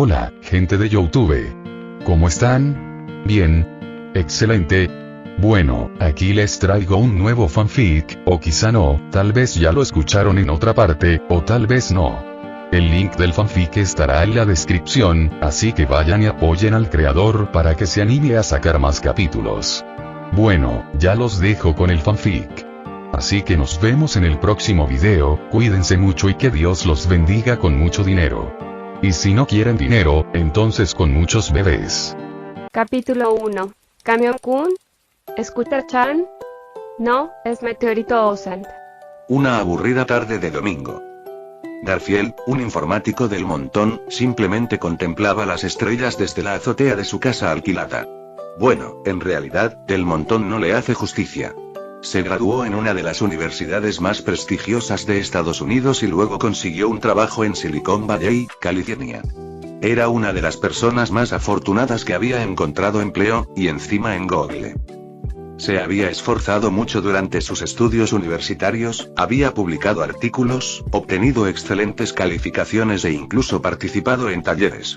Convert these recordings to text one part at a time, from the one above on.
Hola, gente de YouTube. ¿Cómo están? Bien. Excelente. Bueno, aquí les traigo un nuevo fanfic, o quizá no, tal vez ya lo escucharon en otra parte, o tal vez no. El link del fanfic estará en la descripción, así que vayan y apoyen al creador para que se anime a sacar más capítulos. Bueno, ya los dejo con el fanfic. Así que nos vemos en el próximo video, cuídense mucho y que Dios los bendiga con mucho dinero. Y si no quieren dinero, entonces con muchos bebés. Capítulo 1. ¿Camión-kun? ¿Scooter-chan? No, es Meteorito Osan. Una aburrida tarde de domingo. Garfield, un informático del montón, simplemente contemplaba las estrellas desde la azotea de su casa alquilada. Bueno, en realidad, del montón no le hace justicia. Se graduó en una de las universidades más prestigiosas de Estados Unidos y luego consiguió un trabajo en Silicon Valley, California. Era una de las personas más afortunadas que había encontrado empleo, y encima en Google. Se había esforzado mucho durante sus estudios universitarios, había publicado artículos, obtenido excelentes calificaciones e incluso participado en talleres.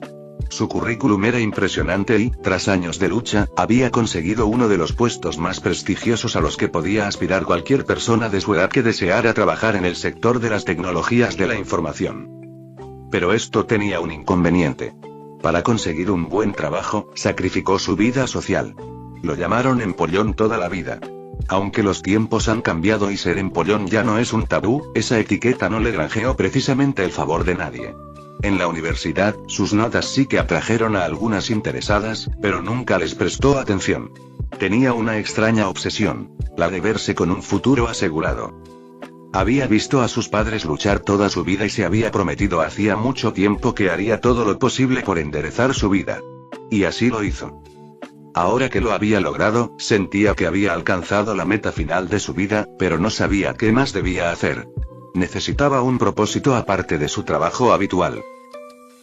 Su currículum era impresionante y, tras años de lucha, había conseguido uno de los puestos más prestigiosos a los que podía aspirar cualquier persona de su edad que deseara trabajar en el sector de las tecnologías de la información. Pero esto tenía un inconveniente. Para conseguir un buen trabajo, sacrificó su vida social. Lo llamaron empollón toda la vida. Aunque los tiempos han cambiado y ser empollón ya no es un tabú, esa etiqueta no le granjeó precisamente el favor de nadie. En la universidad, sus notas sí que atrajeron a algunas interesadas, pero nunca les prestó atención. Tenía una extraña obsesión, la de verse con un futuro asegurado. Había visto a sus padres luchar toda su vida y se había prometido hacía mucho tiempo que haría todo lo posible por enderezar su vida. Y así lo hizo. Ahora que lo había logrado, sentía que había alcanzado la meta final de su vida, pero no sabía qué más debía hacer. Necesitaba un propósito aparte de su trabajo habitual.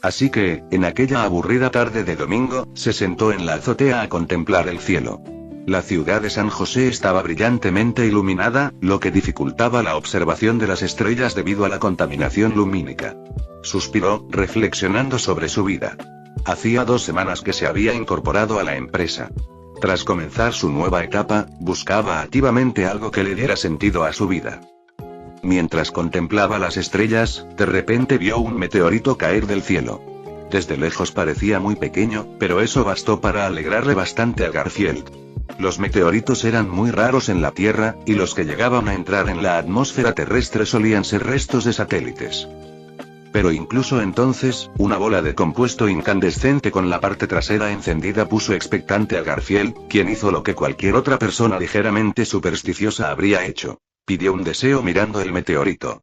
Así que, en aquella aburrida tarde de domingo, se sentó en la azotea a contemplar el cielo. La ciudad de San José estaba brillantemente iluminada, lo que dificultaba la observación de las estrellas debido a la contaminación lumínica. Suspiró, reflexionando sobre su vida. Hacía 2 semanas que se había incorporado a la empresa. Tras comenzar su nueva etapa, buscaba activamente algo que le diera sentido a su vida. Mientras contemplaba las estrellas, de repente vio un meteorito caer del cielo. Desde lejos parecía muy pequeño, pero eso bastó para alegrarle bastante a Garfield. Los meteoritos eran muy raros en la Tierra, y los que llegaban a entrar en la atmósfera terrestre solían ser restos de satélites. Pero incluso entonces, una bola de compuesto incandescente con la parte trasera encendida puso expectante a Garfield, quien hizo lo que cualquier otra persona ligeramente supersticiosa habría hecho. Pidió un deseo mirando el meteorito.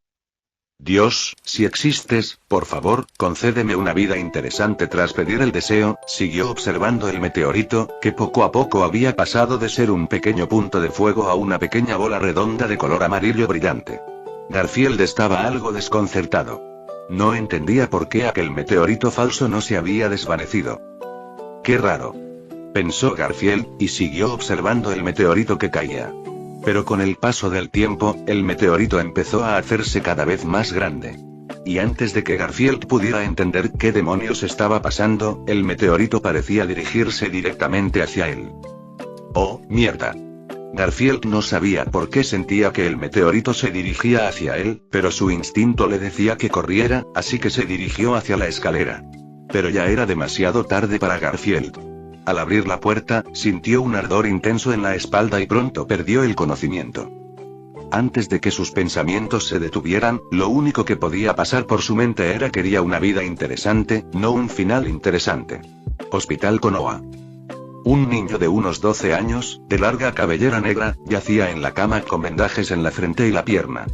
Dios, si existes, por favor, concédeme una vida interesante. Tras pedir el deseo, siguió observando el meteorito, que poco a poco había pasado de ser un pequeño punto de fuego a una pequeña bola redonda de color amarillo brillante. Garfield estaba algo desconcertado. No entendía por qué aquel meteorito falso no se había desvanecido. Qué raro, pensó Garfield, y siguió observando el meteorito que caía. Pero con el paso del tiempo, el meteorito empezó a hacerse cada vez más grande. Y antes de que Garfield pudiera entender qué demonios estaba pasando, el meteorito parecía dirigirse directamente hacia él. ¡Oh, mierda! Garfield no sabía por qué sentía que el meteorito se dirigía hacia él, pero su instinto le decía que corriera, así que se dirigió hacia la escalera. Pero ya era demasiado tarde para Garfield. Al abrir la puerta, sintió un ardor intenso en la espalda y pronto perdió el conocimiento. Antes de que sus pensamientos se detuvieran, lo único que podía pasar por su mente era que quería una vida interesante, no un final interesante. Hospital Konoha. Un niño de unos 12 años, de larga cabellera negra, yacía en la cama con vendajes en la frente y la pierna.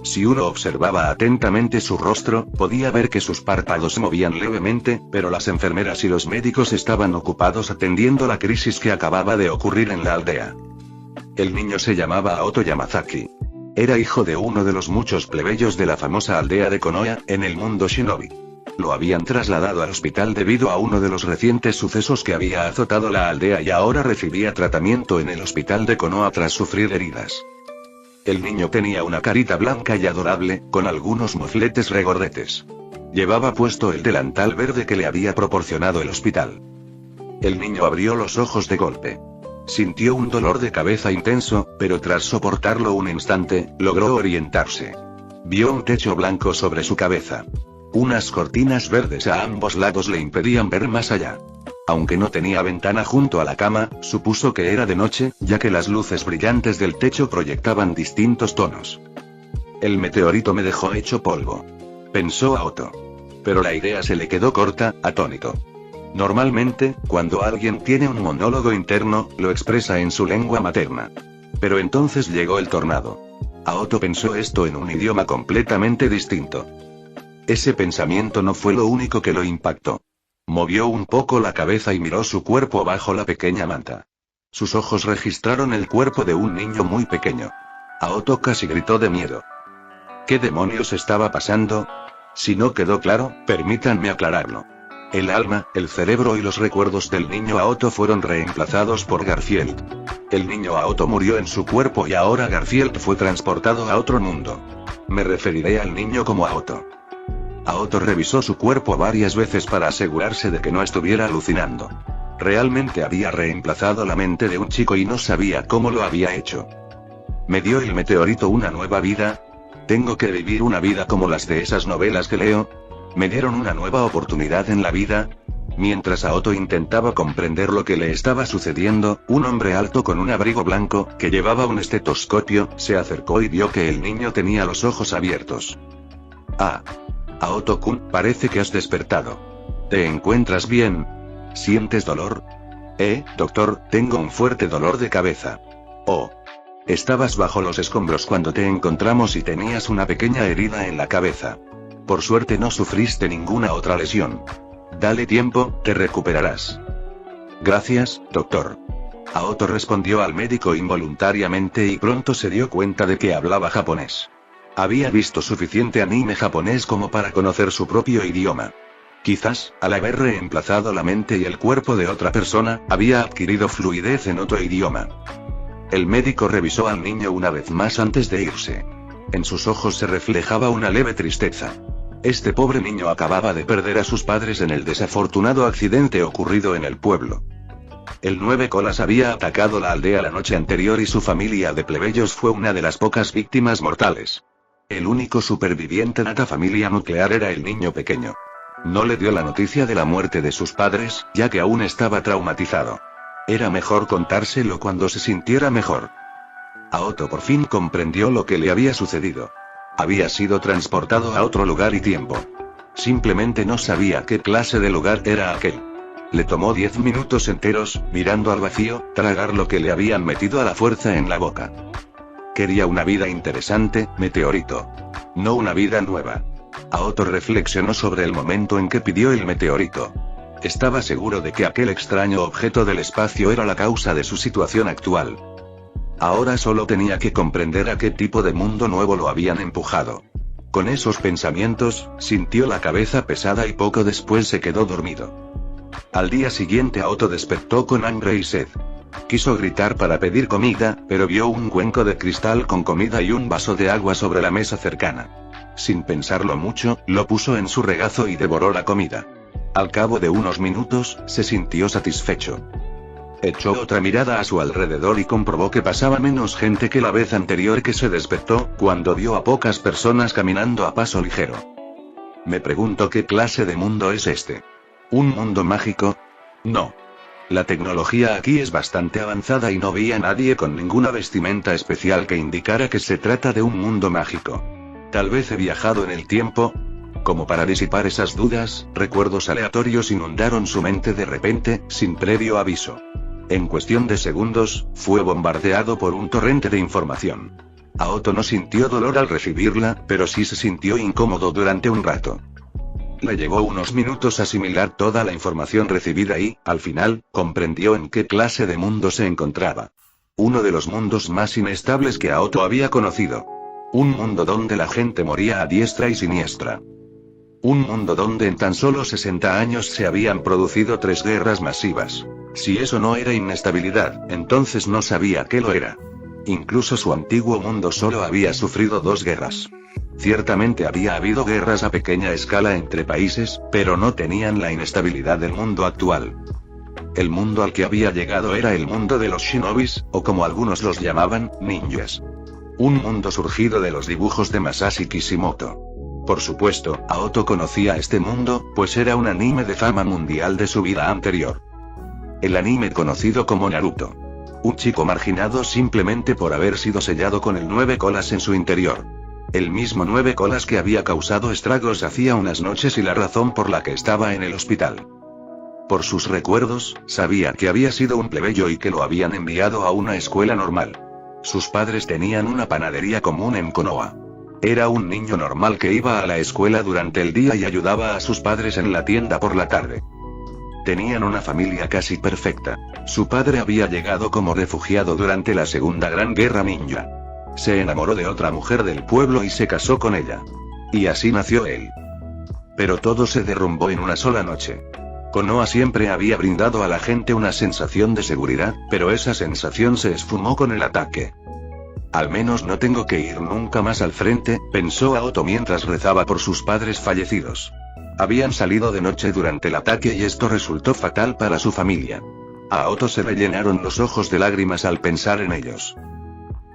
Si uno observaba atentamente su rostro, podía ver que sus párpados se movían levemente, pero las enfermeras y los médicos estaban ocupados atendiendo la crisis que acababa de ocurrir en la aldea. El niño se llamaba Aoto Yamazaki. Era hijo de uno de los muchos plebeyos de la famosa aldea de Konoha, en el mundo shinobi. Lo habían trasladado al hospital debido a uno de los recientes sucesos que había azotado la aldea y ahora recibía tratamiento en el hospital de Konoha tras sufrir heridas. El niño tenía una carita blanca y adorable, con algunos mofletes regordetes. Llevaba puesto el delantal verde que le había proporcionado el hospital. El niño abrió los ojos de golpe. Sintió un dolor de cabeza intenso, pero tras soportarlo un instante, logró orientarse. Vio un techo blanco sobre su cabeza. Unas cortinas verdes a ambos lados le impedían ver más allá. Aunque no tenía ventana junto a la cama, supuso que era de noche, ya que las luces brillantes del techo proyectaban distintos tonos. El meteorito me dejó hecho polvo, pensó Aoto. Pero la idea se le quedó corta, atónito. Normalmente, cuando alguien tiene un monólogo interno, lo expresa en su lengua materna. Pero entonces llegó el tornado. Aoto pensó esto en un idioma completamente distinto. Ese pensamiento no fue lo único que lo impactó. Movió un poco la cabeza y miró su cuerpo bajo la pequeña manta. Sus ojos registraron el cuerpo de un niño muy pequeño. Aoto casi gritó de miedo. ¿Qué demonios estaba pasando? Si no quedó claro, permítanme aclararlo. El alma, el cerebro y los recuerdos del niño Aoto fueron reemplazados por Garfield. El niño Aoto murió en su cuerpo y ahora Garfield fue transportado a otro mundo. Me referiré al niño como Aoto. Aoto revisó su cuerpo varias veces para asegurarse de que no estuviera alucinando. Realmente había reemplazado la mente de un chico y no sabía cómo lo había hecho. ¿Me dio el meteorito una nueva vida? ¿Tengo que vivir una vida como las de esas novelas que leo? ¿Me dieron una nueva oportunidad en la vida? Mientras Aoto intentaba comprender lo que le estaba sucediendo, un hombre alto con un abrigo blanco, que llevaba un estetoscopio, se acercó y vio que el niño tenía los ojos abiertos. Ah. Aoto-kun, parece que has despertado. ¿Te encuentras bien? ¿Sientes dolor? Doctor, tengo un fuerte dolor de cabeza. Oh. Estabas bajo los escombros cuando te encontramos y tenías una pequeña herida en la cabeza. Por suerte no sufriste ninguna otra lesión. Dale tiempo, te recuperarás. Gracias, doctor. Aoto respondió al médico involuntariamente y pronto se dio cuenta de que hablaba japonés. Había visto suficiente anime japonés como para conocer su propio idioma. Quizás, al haber reemplazado la mente y el cuerpo de otra persona, había adquirido fluidez en otro idioma. El médico revisó al niño una vez más antes de irse. En sus ojos se reflejaba una leve tristeza. Este pobre niño acababa de perder a sus padres en el desafortunado accidente ocurrido en el pueblo. El 9 colas había atacado la aldea la noche anterior y su familia de plebeyos fue una de las pocas víctimas mortales. El único superviviente de la familia nuclear era el niño pequeño. No le dio la noticia de la muerte de sus padres, ya que aún estaba traumatizado. Era mejor contárselo cuando se sintiera mejor. Aoto por fin comprendió lo que le había sucedido. Había sido transportado a otro lugar y tiempo. Simplemente no sabía qué clase de lugar era aquel. Le tomó 10 minutos enteros, mirando al vacío, tragar lo que le habían metido a la fuerza en la boca. Quería una vida interesante, meteorito. No una vida nueva. Aoto reflexionó sobre el momento en que pidió el meteorito. Estaba seguro de que aquel extraño objeto del espacio era la causa de su situación actual. Ahora solo tenía que comprender a qué tipo de mundo nuevo lo habían empujado. Con esos pensamientos, sintió la cabeza pesada y poco después se quedó dormido. Al día siguiente Aoto despertó con hambre y sed. Quiso gritar para pedir comida, pero vio un cuenco de cristal con comida y un vaso de agua sobre la mesa cercana. Sin pensarlo mucho, lo puso en su regazo y devoró la comida. Al cabo de unos minutos, se sintió satisfecho. Echó otra mirada a su alrededor y comprobó que pasaba menos gente que la vez anterior que se despertó, cuando vio a pocas personas caminando a paso ligero. Me pregunto qué clase de mundo es este. ¿Un mundo mágico? No. La tecnología aquí es bastante avanzada y no vi a nadie con ninguna vestimenta especial que indicara que se trata de un mundo mágico. Tal vez he viajado en el tiempo. Como para disipar esas dudas, recuerdos aleatorios inundaron su mente de repente, sin previo aviso. En cuestión de segundos, fue bombardeado por un torrente de información. Aoto no sintió dolor al recibirla, pero sí se sintió incómodo durante un rato. Le llevó unos minutos asimilar toda la información recibida y, al final, comprendió en qué clase de mundo se encontraba. Uno de los mundos más inestables que Aoto había conocido. Un mundo donde la gente moría a diestra y siniestra. Un mundo donde en tan solo 60 años se habían producido 3 guerras masivas. Si eso no era inestabilidad, entonces no sabía qué lo era. Incluso su antiguo mundo solo había sufrido 2 guerras. Ciertamente había habido guerras a pequeña escala entre países, pero no tenían la inestabilidad del mundo actual. El mundo al que había llegado era el mundo de los shinobis, o como algunos los llamaban, ninjas. Un mundo surgido de los dibujos de Masashi Kishimoto. Por supuesto, Aoto conocía este mundo, pues era un anime de fama mundial de su vida anterior. El anime conocido como Naruto. Un chico marginado simplemente por haber sido sellado con el 9 colas en su interior. El mismo 9 colas que había causado estragos hacía unas noches y la razón por la que estaba en el hospital. Por sus recuerdos, sabía que había sido un plebeyo y que lo habían enviado a una escuela normal. Sus padres tenían una panadería común en Konoha. Era un niño normal que iba a la escuela durante el día y ayudaba a sus padres en la tienda por la tarde. Tenían una familia casi perfecta. Su padre había llegado como refugiado durante la Segunda Gran Guerra Ninja. Se enamoró de otra mujer del pueblo y se casó con ella. Y así nació él. Pero todo se derrumbó en una sola noche. Konoha siempre había brindado a la gente una sensación de seguridad, pero esa sensación se esfumó con el ataque. Al menos no tengo que ir nunca más al frente, pensó Aoto mientras rezaba por sus padres fallecidos. Habían salido de noche durante el ataque y esto resultó fatal para su familia. A Aoto se le llenaron los ojos de lágrimas al pensar en ellos.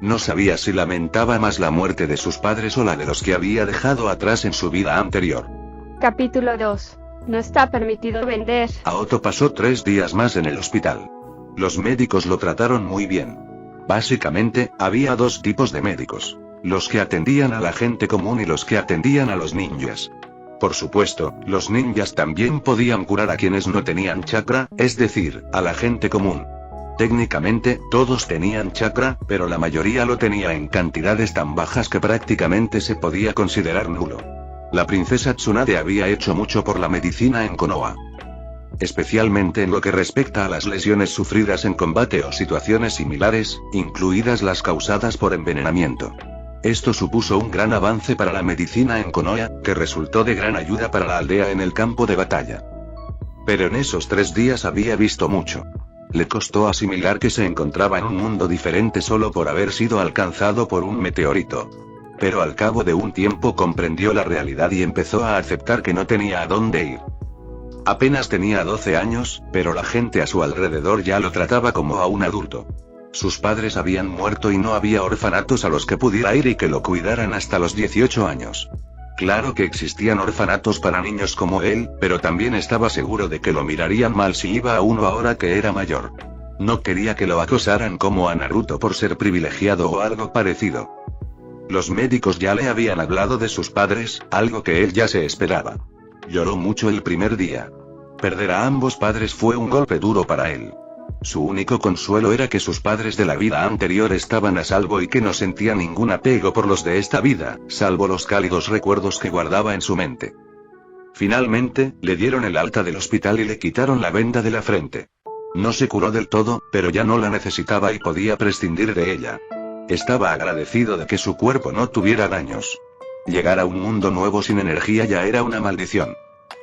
No sabía si lamentaba más la muerte de sus padres o la de los que había dejado atrás en su vida anterior. Capítulo 2. No está permitido vender. Aoto pasó 3 días más en el hospital. Los médicos lo trataron muy bien. Básicamente, había 2 tipos de médicos. Los que atendían a la gente común y los que atendían a los ninjas. Por supuesto, los ninjas también podían curar a quienes no tenían chakra, es decir, a la gente común. Técnicamente, todos tenían chakra, pero la mayoría lo tenía en cantidades tan bajas que prácticamente se podía considerar nulo. La princesa Tsunade había hecho mucho por la medicina en Konoha. Especialmente en lo que respecta a las lesiones sufridas en combate o situaciones similares, incluidas las causadas por envenenamiento. Esto supuso un gran avance para la medicina en Konoha, que resultó de gran ayuda para la aldea en el campo de batalla. Pero en esos 3 días había visto mucho. Le costó asimilar que se encontraba en un mundo diferente solo por haber sido alcanzado por un meteorito. Pero al cabo de un tiempo comprendió la realidad y empezó a aceptar que no tenía a dónde ir. Apenas tenía 12 años, pero la gente a su alrededor ya lo trataba como a un adulto. Sus padres habían muerto y no había orfanatos a los que pudiera ir y que lo cuidaran hasta los 18 años. Claro que existían orfanatos para niños como él, pero también estaba seguro de que lo mirarían mal si iba a uno ahora que era mayor. No quería que lo acosaran como a Naruto por ser privilegiado o algo parecido. Los médicos ya le habían hablado de sus padres, algo que él ya se esperaba. Lloró mucho el primer día. Perder a ambos padres fue un golpe duro para él. Su único consuelo era que sus padres de la vida anterior estaban a salvo y que no sentía ningún apego por los de esta vida, salvo los cálidos recuerdos que guardaba en su mente. Finalmente, le dieron el alta del hospital y le quitaron la venda de la frente. No se curó del todo, pero ya no la necesitaba y podía prescindir de ella. Estaba agradecido de que su cuerpo no tuviera daños. Llegar a un mundo nuevo sin energía ya era una maldición.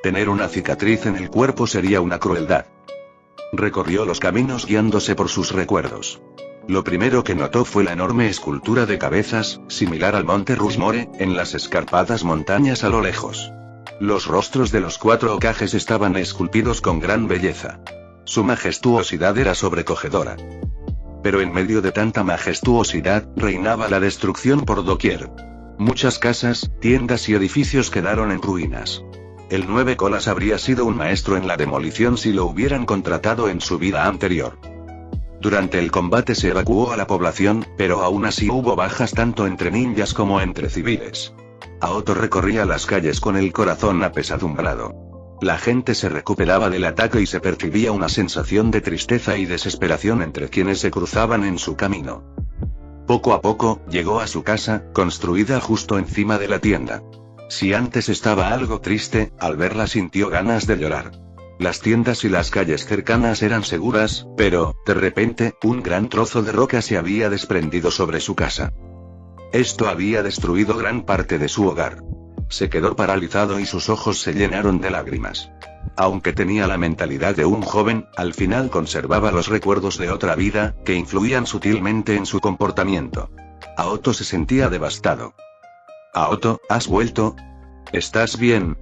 Tener una cicatriz en el cuerpo sería una crueldad. Recorrió los caminos guiándose por sus recuerdos. Lo primero que notó fue la enorme escultura de cabezas, similar al monte Rushmore, en las escarpadas montañas a lo lejos. Los rostros de los 4 Hokages estaban esculpidos con gran belleza. Su majestuosidad era sobrecogedora. Pero en medio de tanta majestuosidad, reinaba la destrucción por doquier. Muchas casas, tiendas y edificios quedaron en ruinas. El 9 colas habría sido un maestro en la demolición si lo hubieran contratado en su vida anterior. Durante el combate se evacuó a la población, pero aún así hubo bajas tanto entre ninjas como entre civiles. Aoto recorría las calles con el corazón apesadumbrado. La gente se recuperaba del ataque y se percibía una sensación de tristeza y desesperación entre quienes se cruzaban en su camino. Poco a poco, llegó a su casa, construida justo encima de la tienda. Si antes estaba algo triste, al verla sintió ganas de llorar. Las tiendas y las calles cercanas eran seguras, pero, de repente, un gran trozo de roca se había desprendido sobre su casa. Esto había destruido gran parte de su hogar. Se quedó paralizado y sus ojos se llenaron de lágrimas. aunque tenía la mentalidad de un joven, al final conservaba los recuerdos de otra vida, que influían sutilmente en su comportamiento. Aoto se sentía devastado. Aoto, ¿has vuelto? ¿Estás bien?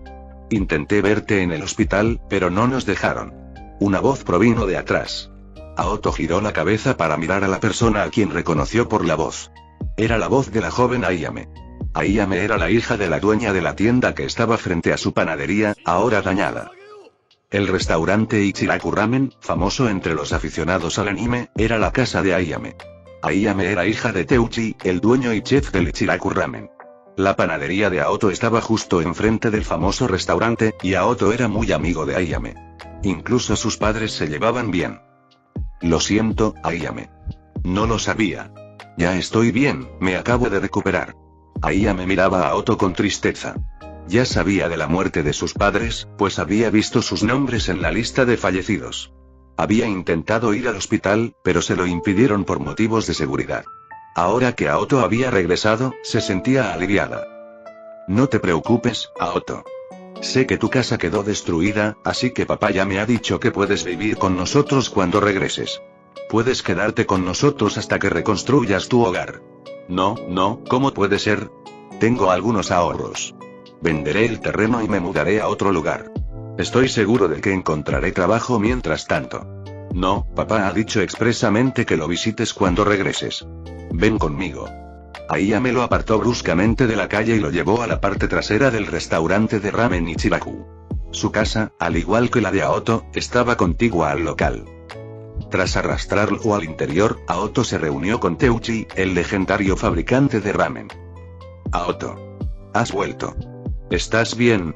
Intenté verte en el hospital, pero no nos dejaron. Una voz provino de atrás. Aoto giró la cabeza para mirar a la persona a quien reconoció por la voz. Era la voz de la joven Ayame. Ayame era la hija de la dueña de la tienda que estaba frente a su panadería, ahora dañada. El restaurante Ichiraku Ramen, famoso entre los aficionados al anime, era la casa de Ayame. Ayame era hija de Teuchi, el dueño y chef del Ichiraku Ramen. La panadería de Aoto estaba justo enfrente del famoso restaurante, y Aoto era muy amigo de Ayame. Incluso sus padres se llevaban bien. Lo siento, Ayame. No lo sabía. Ya estoy bien, me acabo de recuperar. Ayame miraba a Aoto con tristeza. Ya sabía de la muerte de sus padres, pues había visto sus nombres en la lista de fallecidos. Había intentado ir al hospital, pero se lo impidieron por motivos de seguridad. Ahora que Aoto había regresado, se sentía aliviada. No te preocupes, Aoto. Sé que tu casa quedó destruida, así que papá ya me ha dicho que puedes vivir con nosotros cuando regreses. Puedes quedarte con nosotros hasta que reconstruyas tu hogar. No, ¿cómo puede ser? Tengo algunos ahorros. Venderé el terreno y me mudaré a otro lugar. Estoy seguro de que encontraré trabajo mientras tanto. No, papá ha dicho expresamente que lo visites cuando regreses. Ven conmigo. Ayame lo apartó bruscamente de la calle y lo llevó a la parte trasera del restaurante de ramen Ichiraku. Su casa, al igual que la de Aoto, estaba contigua al local. Tras arrastrarlo al interior, Aoto se reunió con Teuchi, el legendario fabricante de ramen. Aoto. ¿Has vuelto? ¿Estás bien?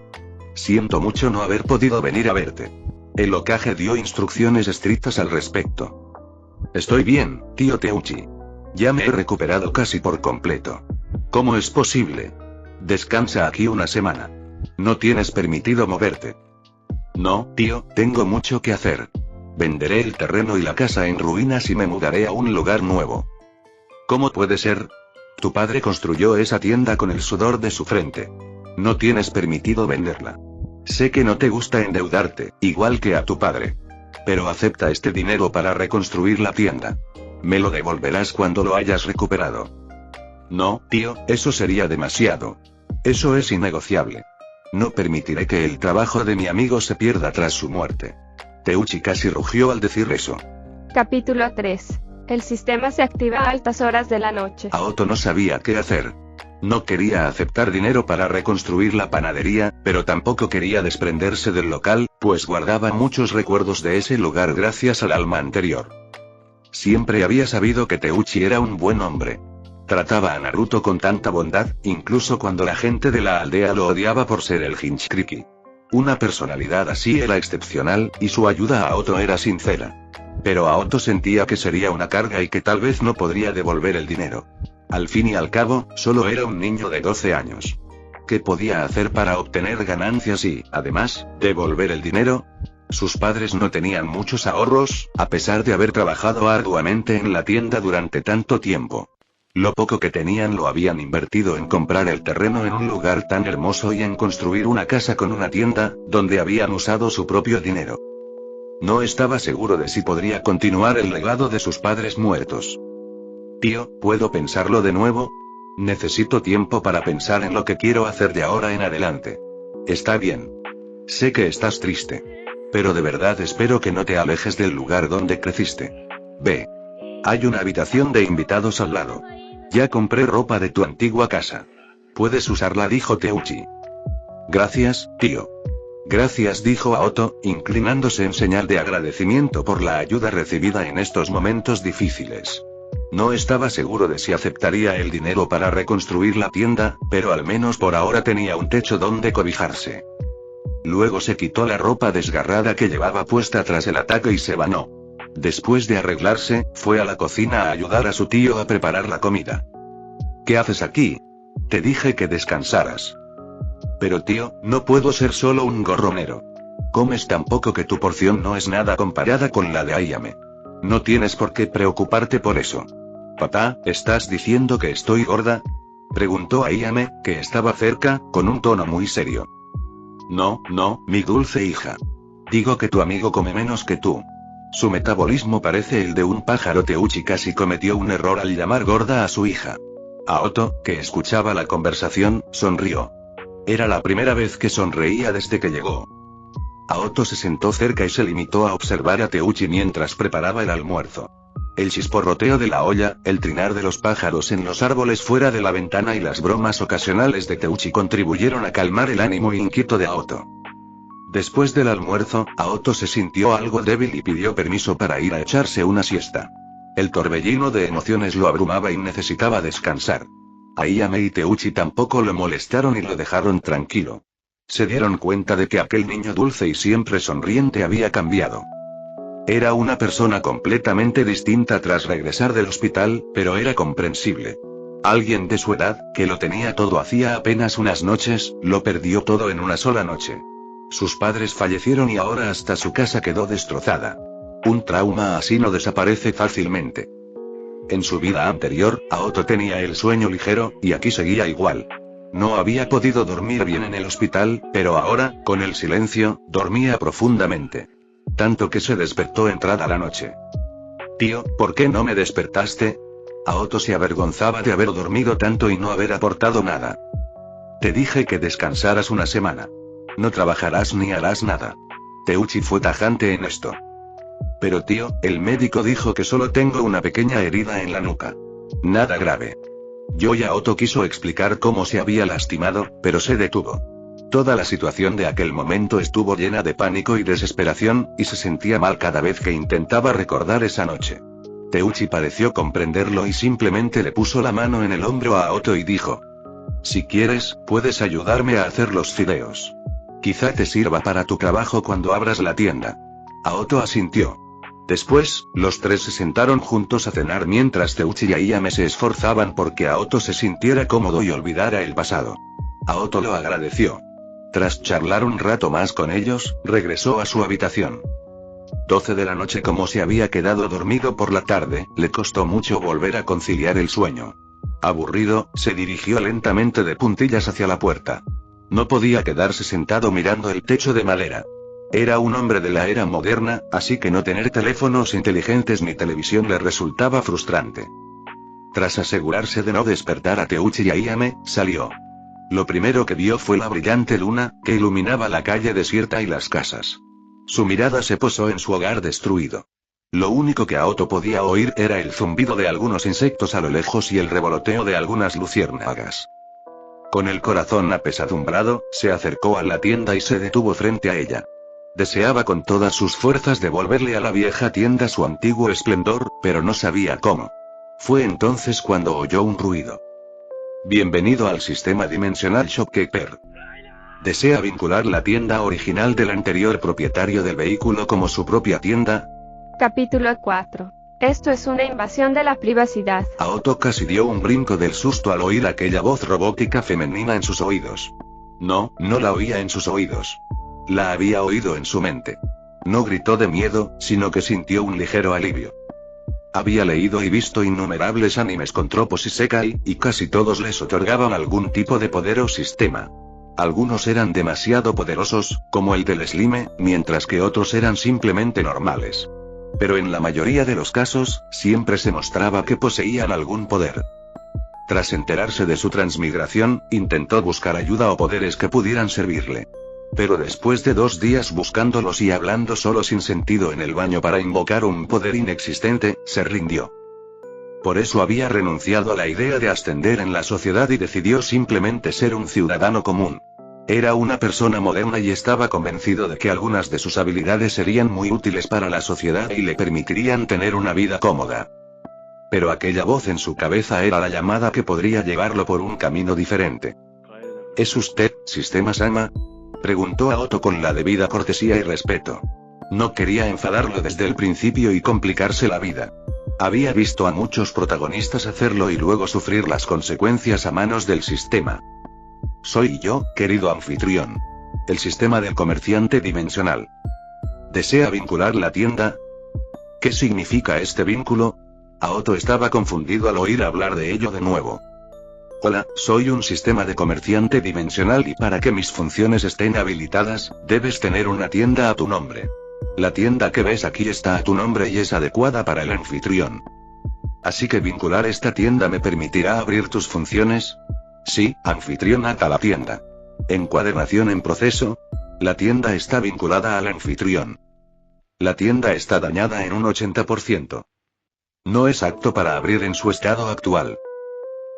Siento mucho no haber podido venir a verte. El Hokage dio instrucciones estrictas al respecto. Estoy bien, tío Teuchi. Ya me he recuperado casi por completo. ¿Cómo es posible? Descansa aquí una semana. No tienes permitido moverte. No, tío, tengo mucho que hacer. Venderé el terreno y la casa en ruinas y me mudaré a un lugar nuevo. ¿Cómo puede ser? Tu padre construyó esa tienda con el sudor de su frente. No tienes permitido venderla. Sé que no te gusta endeudarte, igual que a tu padre. Pero acepta este dinero para reconstruir la tienda. Me lo devolverás cuando lo hayas recuperado. No, tío, eso sería demasiado. Eso es innegociable. No permitiré que el trabajo de mi amigo se pierda tras su muerte. Teuchi casi rugió al decir eso. Capítulo 3. El sistema se activa a altas horas de la noche. Aoto no sabía qué hacer. No quería aceptar dinero para reconstruir la panadería, pero tampoco quería desprenderse del local, pues guardaba muchos recuerdos de ese lugar gracias al alma anterior. Siempre había sabido que Teuchi era un buen hombre. Trataba a Naruto con tanta bondad, incluso cuando la gente de la aldea lo odiaba por ser el Hinchkriki. Una personalidad así era excepcional, y su ayuda a Aoto era sincera. Pero Aoto sentía que sería una carga y que tal vez no podría devolver el dinero. Al fin y al cabo, solo era un niño de 12 años. ¿Qué podía hacer para obtener ganancias y, además, devolver el dinero? Sus padres no tenían muchos ahorros, a pesar de haber trabajado arduamente en la tienda durante tanto tiempo. Lo poco que tenían lo habían invertido en comprar el terreno en un lugar tan hermoso y en construir una casa con una tienda, donde habían usado su propio dinero. No estaba seguro de si podría continuar el legado de sus padres muertos. Tío, ¿puedo pensarlo de nuevo? Necesito tiempo para pensar en lo que quiero hacer de ahora en adelante. Está bien. Sé que estás triste. Pero de verdad espero que no te alejes del lugar donde creciste. Ve. Hay una habitación de invitados al lado. Ya compré ropa de tu antigua casa. Puedes usarla, dijo Teuchi. Gracias, tío. Gracias, dijo Aoto, inclinándose en señal de agradecimiento por la ayuda recibida en estos momentos difíciles. No estaba seguro de si aceptaría el dinero para reconstruir la tienda, pero al menos por ahora tenía un techo donde cobijarse. Luego se quitó la ropa desgarrada que llevaba puesta tras el ataque y se bañó. Después de arreglarse, fue a la cocina a ayudar a su tío a preparar la comida. ¿Qué haces aquí? Te dije que descansaras. Pero tío, no puedo ser solo un gorronero. Comes tan poco que tu porción no es nada comparada con la de Ayame. No tienes por qué preocuparte por eso. Papá, ¿estás diciendo que estoy gorda? Preguntó Ayame, que estaba cerca, con un tono muy serio. No, mi dulce hija. Digo que tu amigo come menos que tú. Su metabolismo parece el de un pájaro. Teuchi casi cometió un error al llamar gorda a su hija. Aoto, que escuchaba la conversación, sonrió. Era la primera vez que sonreía desde que llegó. Aoto se sentó cerca y se limitó a observar a Teuchi mientras preparaba el almuerzo. El chisporroteo de la olla, el trinar de los pájaros en los árboles fuera de la ventana y las bromas ocasionales de Teuchi contribuyeron a calmar el ánimo inquieto de Aoto. Después del almuerzo, Aoto se sintió algo débil y pidió permiso para ir a echarse una siesta. El torbellino de emociones lo abrumaba y necesitaba descansar. Ayame y Teuchi tampoco lo molestaron y lo dejaron tranquilo. Se dieron cuenta de que aquel niño dulce y siempre sonriente había cambiado. Era una persona completamente distinta tras regresar del hospital, pero era comprensible. Alguien de su edad, que lo tenía todo hacía apenas unas noches, lo perdió todo en una sola noche. Sus padres fallecieron y ahora hasta su casa quedó destrozada. Un trauma así no desaparece fácilmente. En su vida anterior, Aoto tenía el sueño ligero, y aquí seguía igual. No había podido dormir bien en el hospital, pero ahora, con el silencio, dormía profundamente. Tanto que se despertó entrada la noche. Tío, ¿por qué no me despertaste? Aoto se avergonzaba de haber dormido tanto y no haber aportado nada. Te dije que descansaras una semana. No trabajarás ni harás nada. Teuchi fue tajante en esto. Pero tío, el médico dijo que solo tengo una pequeña herida en la nuca. Nada grave. Aoto quiso explicar cómo se había lastimado, pero se detuvo. Toda la situación de aquel momento estuvo llena de pánico y desesperación, y se sentía mal cada vez que intentaba recordar esa noche. Teuchi pareció comprenderlo y simplemente le puso la mano en el hombro a Aoto y dijo: si quieres, puedes ayudarme a hacer los fideos. Quizá te sirva para tu trabajo cuando abras la tienda. Aoto asintió. Después, los tres se sentaron juntos a cenar mientras Teuchi y Ayame se esforzaban porque Aoto se sintiera cómodo y olvidara el pasado. Aoto lo agradeció. Tras charlar un rato más con ellos, regresó a su habitación. 12 de la noche. Como se había quedado dormido por la tarde, le costó mucho volver a conciliar el sueño. Aburrido, se dirigió lentamente de puntillas hacia la puerta. No podía quedarse sentado mirando el techo de madera. Era un hombre de la era moderna, así que no tener teléfonos inteligentes ni televisión le resultaba frustrante. Tras asegurarse de no despertar a Teuchi y Ayame, salió. Lo primero que vio fue la brillante luna, que iluminaba la calle desierta y las casas. Su mirada se posó en su hogar destruido. Lo único que Aoto podía oír era el zumbido de algunos insectos a lo lejos y el revoloteo de algunas luciérnagas. Con el corazón apesadumbrado, se acercó a la tienda y se detuvo frente a ella. Deseaba con todas sus fuerzas devolverle a la vieja tienda su antiguo esplendor, pero no sabía cómo. Fue entonces cuando oyó un ruido. Bienvenido al sistema dimensional Shopkeeper. ¿Desea vincular la tienda original del anterior propietario del vehículo como su propia tienda? Capítulo 4. Esto es una invasión de la privacidad. Aoto casi dio un brinco del susto al oír aquella voz robótica femenina en sus oídos. No la oía en sus oídos. La había oído en su mente. No gritó de miedo, sino que sintió un ligero alivio. Había leído y visto innumerables animes con tropos isekai, y casi todos les otorgaban algún tipo de poder o sistema. Algunos eran demasiado poderosos, como el del Slime, mientras que otros eran simplemente normales. Pero en la mayoría de los casos, siempre se mostraba que poseían algún poder. Tras enterarse de su transmigración, intentó buscar ayuda o poderes que pudieran servirle. Pero después de 2 días buscándolos y hablando solo sin sentido en el baño para invocar un poder inexistente, se rindió. Por eso había renunciado a la idea de ascender en la sociedad y decidió simplemente ser un ciudadano común. Era una persona moderna y estaba convencido de que algunas de sus habilidades serían muy útiles para la sociedad y le permitirían tener una vida cómoda. Pero aquella voz en su cabeza era la llamada que podría llevarlo por un camino diferente. ¿Es usted, Sistema Sama?, preguntó Aoto con la debida cortesía y respeto. No quería enfadarlo desde el principio y complicarse la vida. Había visto a muchos protagonistas hacerlo y luego sufrir las consecuencias a manos del sistema. Soy yo, querido anfitrión. El sistema del comerciante dimensional. ¿Desea vincular la tienda? ¿Qué significa este vínculo? Aoto estaba confundido al oír hablar de ello de nuevo. Hola, soy un sistema de comerciante dimensional y para que mis funciones estén habilitadas, debes tener una tienda a tu nombre. La tienda que ves aquí está a tu nombre y es adecuada para el anfitrión. Así que vincular esta tienda me permitirá abrir tus funciones. Sí, anfitrión ata la tienda. Encuadernación en proceso. La tienda está vinculada al anfitrión. La tienda está dañada en un 80%. No es apto para abrir en su estado actual.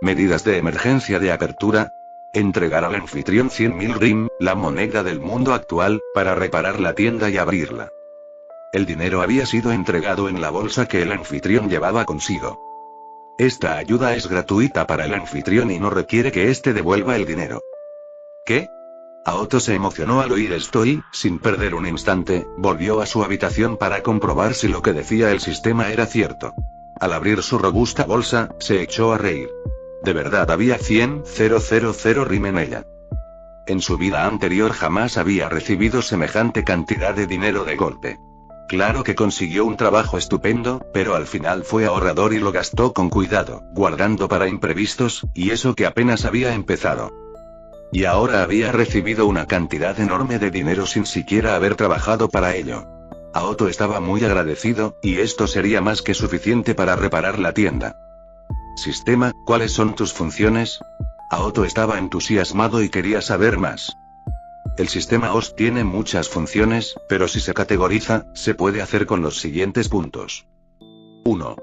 Medidas de emergencia de apertura. Entregar al anfitrión 100.000 RIM, la moneda del mundo actual, para reparar la tienda y abrirla. El dinero había sido entregado en la bolsa que el anfitrión llevaba consigo. Esta ayuda es gratuita para el anfitrión y no requiere que éste devuelva el dinero. ¿Qué? Aoto se emocionó al oír esto y, sin perder un instante, volvió a su habitación para comprobar si lo que decía el sistema era cierto. Al abrir su robusta bolsa, se echó a reír. De verdad había 100.000 RIM en ella. En su vida anterior jamás había recibido semejante cantidad de dinero de golpe. Claro que consiguió un trabajo estupendo, pero al final fue ahorrador y lo gastó con cuidado, guardando para imprevistos, y eso que apenas había empezado. Y ahora había recibido una cantidad enorme de dinero sin siquiera haber trabajado para ello. Aoto estaba muy agradecido, y esto sería más que suficiente para reparar la tienda. Sistema, ¿cuáles son tus funciones? Aoto estaba entusiasmado y quería saber más. El sistema OS tiene muchas funciones, pero si se categoriza, se puede hacer con los siguientes puntos. 1.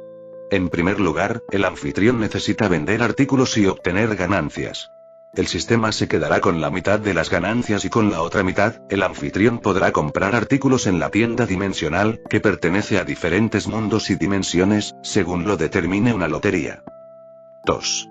En primer lugar, el anfitrión necesita vender artículos y obtener ganancias. El sistema se quedará con la mitad de las ganancias y con la otra mitad, el anfitrión podrá comprar artículos en la tienda dimensional, que pertenece a diferentes mundos y dimensiones, según lo determine una lotería. 2.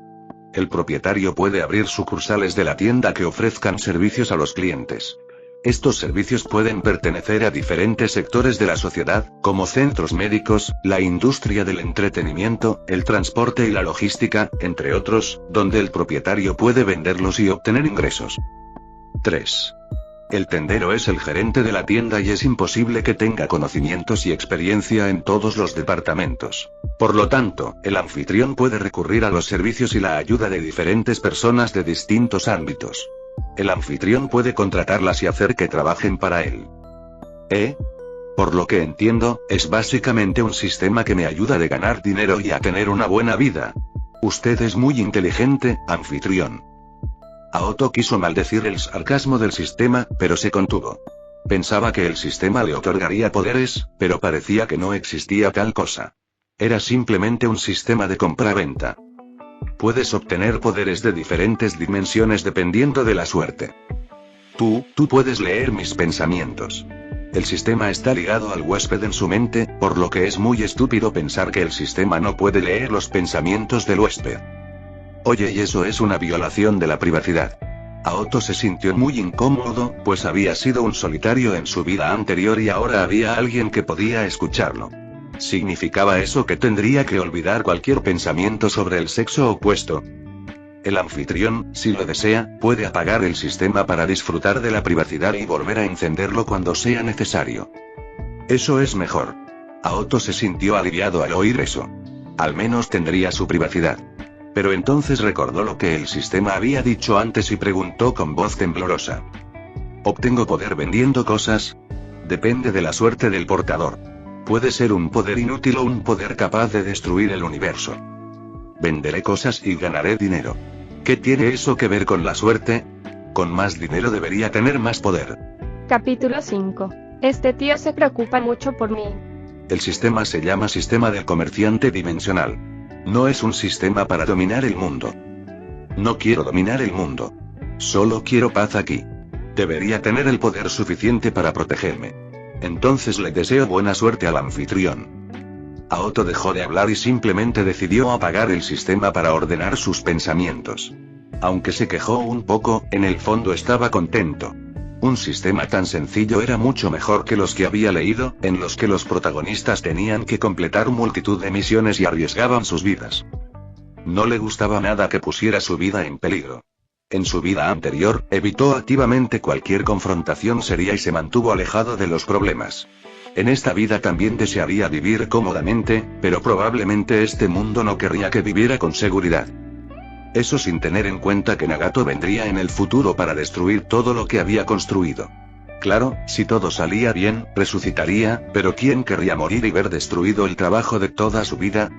El propietario puede abrir sucursales de la tienda que ofrezcan servicios a los clientes. Estos servicios pueden pertenecer a diferentes sectores de la sociedad, como centros médicos, la industria del entretenimiento, el transporte y la logística, entre otros, donde el propietario puede venderlos y obtener ingresos. 3. El tendero es el gerente de la tienda y es imposible que tenga conocimientos y experiencia en todos los departamentos. Por lo tanto, el anfitrión puede recurrir a los servicios y la ayuda de diferentes personas de distintos ámbitos. El anfitrión puede contratarlas y hacer que trabajen para él. Por lo que entiendo, es básicamente un sistema que me ayuda a ganar dinero y a tener una buena vida. Usted es muy inteligente, anfitrión. Aoto quiso maldecir el sarcasmo del sistema, pero se contuvo. Pensaba que el sistema le otorgaría poderes, pero parecía que no existía tal cosa. Era simplemente un sistema de compra-venta. Puedes obtener poderes de diferentes dimensiones dependiendo de la suerte. Tú puedes leer mis pensamientos. El sistema está ligado al huésped en su mente, por lo que es muy estúpido pensar que el sistema no puede leer los pensamientos del huésped. Oye, y eso es una violación de la privacidad. Aoto se sintió muy incómodo, pues había sido un solitario en su vida anterior y ahora había alguien que podía escucharlo. ¿Significaba eso que tendría que olvidar cualquier pensamiento sobre el sexo opuesto? El anfitrión, si lo desea, puede apagar el sistema para disfrutar de la privacidad y volver a encenderlo cuando sea necesario. Eso es mejor. Aoto se sintió aliviado al oír eso. Al menos tendría su privacidad. Pero entonces recordó lo que el sistema había dicho antes y preguntó con voz temblorosa. ¿Obtengo poder vendiendo cosas? Depende de la suerte del portador. Puede ser un poder inútil o un poder capaz de destruir el universo. Venderé cosas y ganaré dinero. ¿Qué tiene eso que ver con la suerte? Con más dinero debería tener más poder. Capítulo 5. Este tío se preocupa mucho por mí. El sistema se llama sistema del comerciante dimensional. No es un sistema para dominar el mundo. No quiero dominar el mundo. Solo quiero paz aquí. Debería tener el poder suficiente para protegerme. Entonces le deseo buena suerte al anfitrión. Aoto dejó de hablar y simplemente decidió apagar el sistema para ordenar sus pensamientos. Aunque se quejó un poco, en el fondo estaba contento. Un sistema tan sencillo era mucho mejor que los que había leído, en los que los protagonistas tenían que completar multitud de misiones y arriesgaban sus vidas. No le gustaba nada que pusiera su vida en peligro. En su vida anterior, evitó activamente cualquier confrontación seria y se mantuvo alejado de los problemas. En esta vida también desearía vivir cómodamente, pero probablemente este mundo no querría que viviera con seguridad. Eso sin tener en cuenta que Nagato vendría en el futuro para destruir todo lo que había construido. Claro, si todo salía bien, resucitaría, pero ¿quién querría morir y ver destruido el trabajo de toda su vida?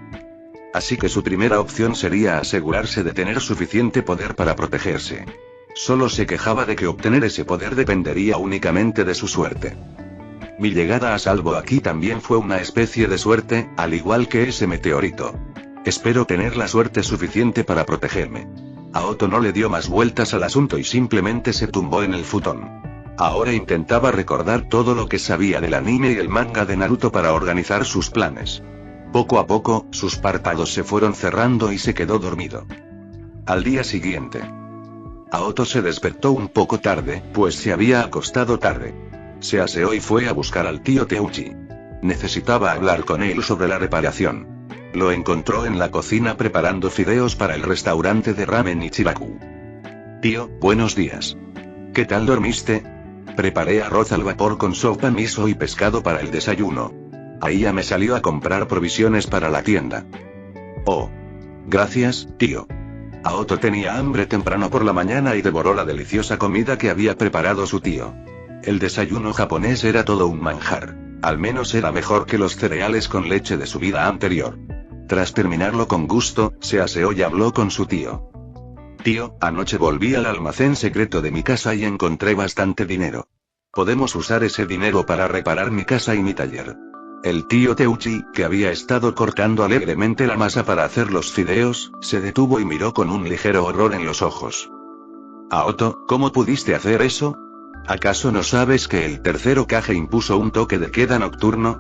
Así que su primera opción sería asegurarse de tener suficiente poder para protegerse. Solo se quejaba de que obtener ese poder dependería únicamente de su suerte. Mi llegada a salvo aquí también fue una especie de suerte, al igual que ese meteorito. Espero tener la suerte suficiente para protegerme. Aoto no le dio más vueltas al asunto y simplemente se tumbó en el futón. Ahora intentaba recordar todo lo que sabía del anime y el manga de Naruto para organizar sus planes. Poco a poco, sus párpados se fueron cerrando y se quedó dormido. Al día siguiente, Aoto se despertó un poco tarde, pues se había acostado tarde. Se aseó y fue a buscar al tío Teuchi. Necesitaba hablar con él sobre la reparación. Lo encontró en la cocina preparando fideos para el restaurante de ramen Ichiraku. Tío, buenos días. ¿Qué tal dormiste? Preparé arroz al vapor con sopa miso y pescado para el desayuno. Ahí me salió a comprar provisiones para la tienda. Oh. Gracias, tío. Aoto tenía hambre temprano por la mañana y devoró la deliciosa comida que había preparado su tío. El desayuno japonés era todo un manjar. Al menos era mejor que los cereales con leche de su vida anterior. Tras terminarlo con gusto, se aseó y habló con su tío. Tío, anoche volví al almacén secreto de mi casa y encontré bastante dinero. Podemos usar ese dinero para reparar mi casa y mi taller. El tío Teuchi, que había estado cortando alegremente la masa para hacer los fideos, se detuvo y miró con un ligero horror en los ojos. Aoto, ¿cómo pudiste hacer eso? ¿Acaso no sabes que el tercer Hokage impuso un toque de queda nocturno?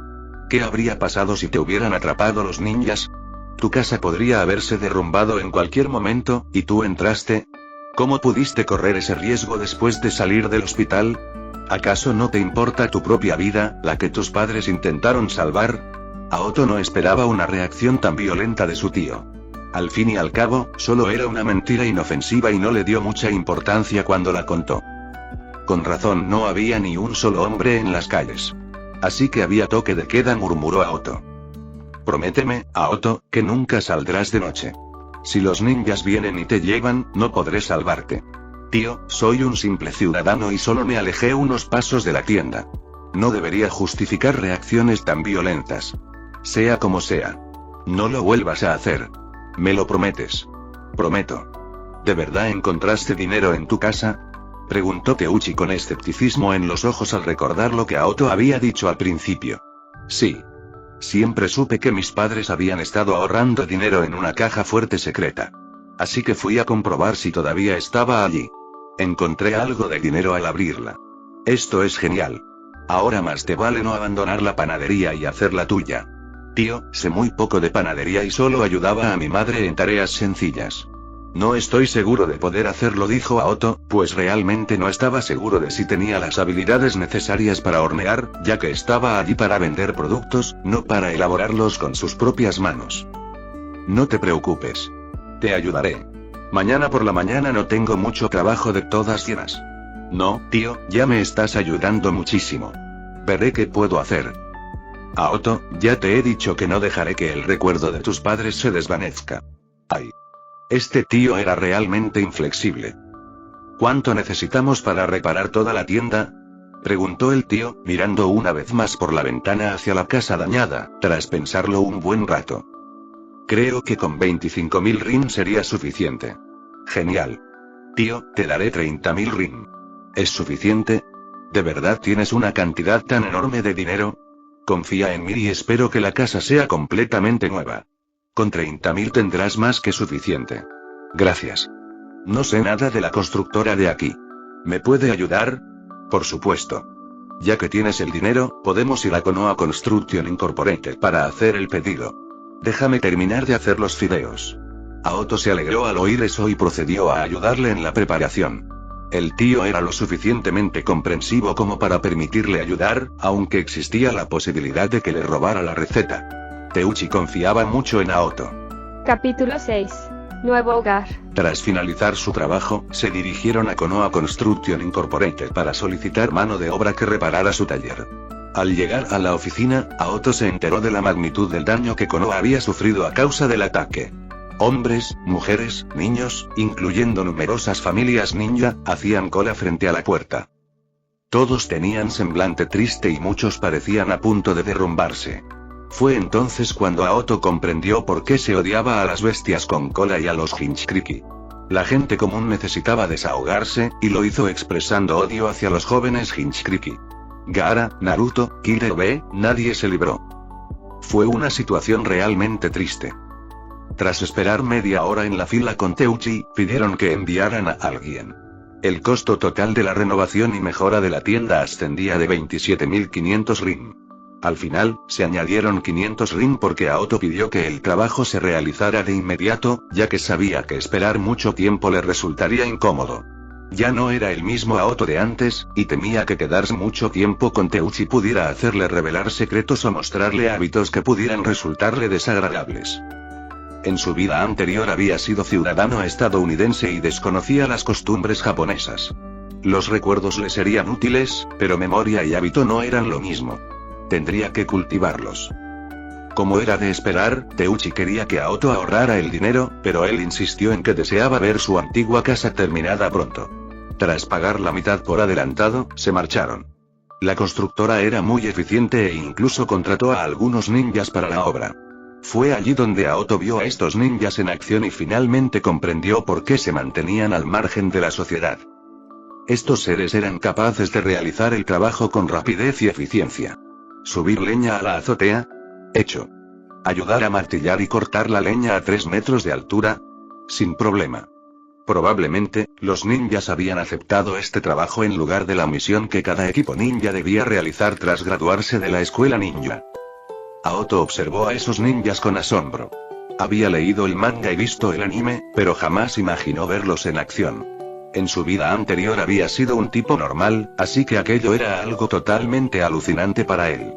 ¿Qué habría pasado si te hubieran atrapado los ninjas? Tu casa podría haberse derrumbado en cualquier momento, ¿y tú entraste? ¿Cómo pudiste correr ese riesgo después de salir del hospital? ¿Acaso no te importa tu propia vida, la que tus padres intentaron salvar? Aoto no esperaba una reacción tan violenta de su tío. Al fin y al cabo, solo era una mentira inofensiva y no le dio mucha importancia cuando la contó. Con razón no había ni un solo hombre en las calles. Así que había toque de queda, murmuró Aoto. Prométeme, Aoto, que nunca saldrás de noche. Si los ninjas vienen y te llevan, no podré salvarte. Tío, soy un simple ciudadano y solo me alejé unos pasos de la tienda. No debería justificar reacciones tan violentas. Sea como sea. No lo vuelvas a hacer. ¿Me lo prometes? Prometo. ¿De verdad encontraste dinero en tu casa? Preguntó Teuchi con escepticismo en los ojos al recordar lo que Aoto había dicho al principio. Sí. Siempre supe que mis padres habían estado ahorrando dinero en una caja fuerte secreta. Así que fui a comprobar si todavía estaba allí. Encontré algo de dinero al abrirla. Esto es genial. Ahora más te vale no abandonar la panadería y hacer la tuya. Tío, sé muy poco de panadería y solo ayudaba a mi madre en tareas sencillas. No estoy seguro de poder hacerlo, dijo Aoto, pues realmente no estaba seguro de si tenía las habilidades necesarias para hornear, ya que estaba allí para vender productos, no para elaborarlos con sus propias manos. No te preocupes. Te ayudaré. Mañana por la mañana no tengo mucho trabajo, de todas llenas. No, tío, ya me estás ayudando muchísimo. Veré qué puedo hacer. Aoto, ya te he dicho que no dejaré que el recuerdo de tus padres se desvanezca. Ay. Este tío era realmente inflexible. ¿Cuánto necesitamos para reparar toda la tienda? Preguntó el tío, mirando una vez más por la ventana hacia la casa dañada, tras pensarlo un buen rato. Creo que con 25.000 rin sería suficiente. Genial. Tío, te daré 30.000 rin. ¿Es suficiente? ¿De verdad tienes una cantidad tan enorme de dinero? Confía en mí y espero que la casa sea completamente nueva. Con 30.000 tendrás más que suficiente. Gracias. No sé nada de la constructora de aquí. ¿Me puede ayudar? Por supuesto. Ya que tienes el dinero, podemos ir a Konoha Construction Incorporated para hacer el pedido. Déjame terminar de hacer los fideos. Aoto se alegró al oír eso y procedió a ayudarle en la preparación. El tío era lo suficientemente comprensivo como para permitirle ayudar, aunque existía la posibilidad de que le robara la receta. Teuchi confiaba mucho en Aoto. Capítulo 6. Nuevo hogar. Tras finalizar su trabajo, se dirigieron a Konoha Construction Incorporated para solicitar mano de obra que reparara su taller. Al llegar a la oficina, Aoto se enteró de la magnitud del daño que Konoha había sufrido a causa del ataque. Hombres, mujeres, niños, incluyendo numerosas familias ninja, hacían cola frente a la puerta. Todos tenían semblante triste y muchos parecían a punto de derrumbarse. Fue entonces cuando Aoto comprendió por qué se odiaba a las bestias con cola y a los Hinchkriki. La gente común necesitaba desahogarse, y lo hizo expresando odio hacia los jóvenes Hinchkriki. Gaara, Naruto, Killua, nadie se libró. Fue una situación realmente triste. Tras esperar media hora en la fila con Teuchi, pidieron que enviaran a alguien. El costo total de la renovación y mejora de la tienda ascendía de 27.500 rin. Al final, se añadieron 500 rin porque Aoto pidió que el trabajo se realizara de inmediato, ya que sabía que esperar mucho tiempo le resultaría incómodo. Ya no era el mismo Aoto de antes, y temía que quedarse mucho tiempo con Teuchi pudiera hacerle revelar secretos o mostrarle hábitos que pudieran resultarle desagradables. En su vida anterior había sido ciudadano estadounidense y desconocía las costumbres japonesas. Los recuerdos le serían útiles, pero memoria y hábito no eran lo mismo. Tendría que cultivarlos. Como era de esperar, Teuchi quería que Aoto ahorrara el dinero, pero él insistió en que deseaba ver su antigua casa terminada pronto. Tras pagar la mitad por adelantado, se marcharon. La constructora era muy eficiente e incluso contrató a algunos ninjas para la obra. Fue allí donde Aoto vio a estos ninjas en acción y finalmente comprendió por qué se mantenían al margen de la sociedad. Estos seres eran capaces de realizar el trabajo con rapidez y eficiencia. Subir leña a la azotea. Hecho. Ayudar a martillar y cortar la leña a 3 metros de altura. Sin problema. Probablemente, los ninjas habían aceptado este trabajo en lugar de la misión que cada equipo ninja debía realizar tras graduarse de la escuela ninja. Aoto observó a esos ninjas con asombro. Había leído el manga y visto el anime, pero jamás imaginó verlos en acción. En su vida anterior había sido un tipo normal, así que aquello era algo totalmente alucinante para él.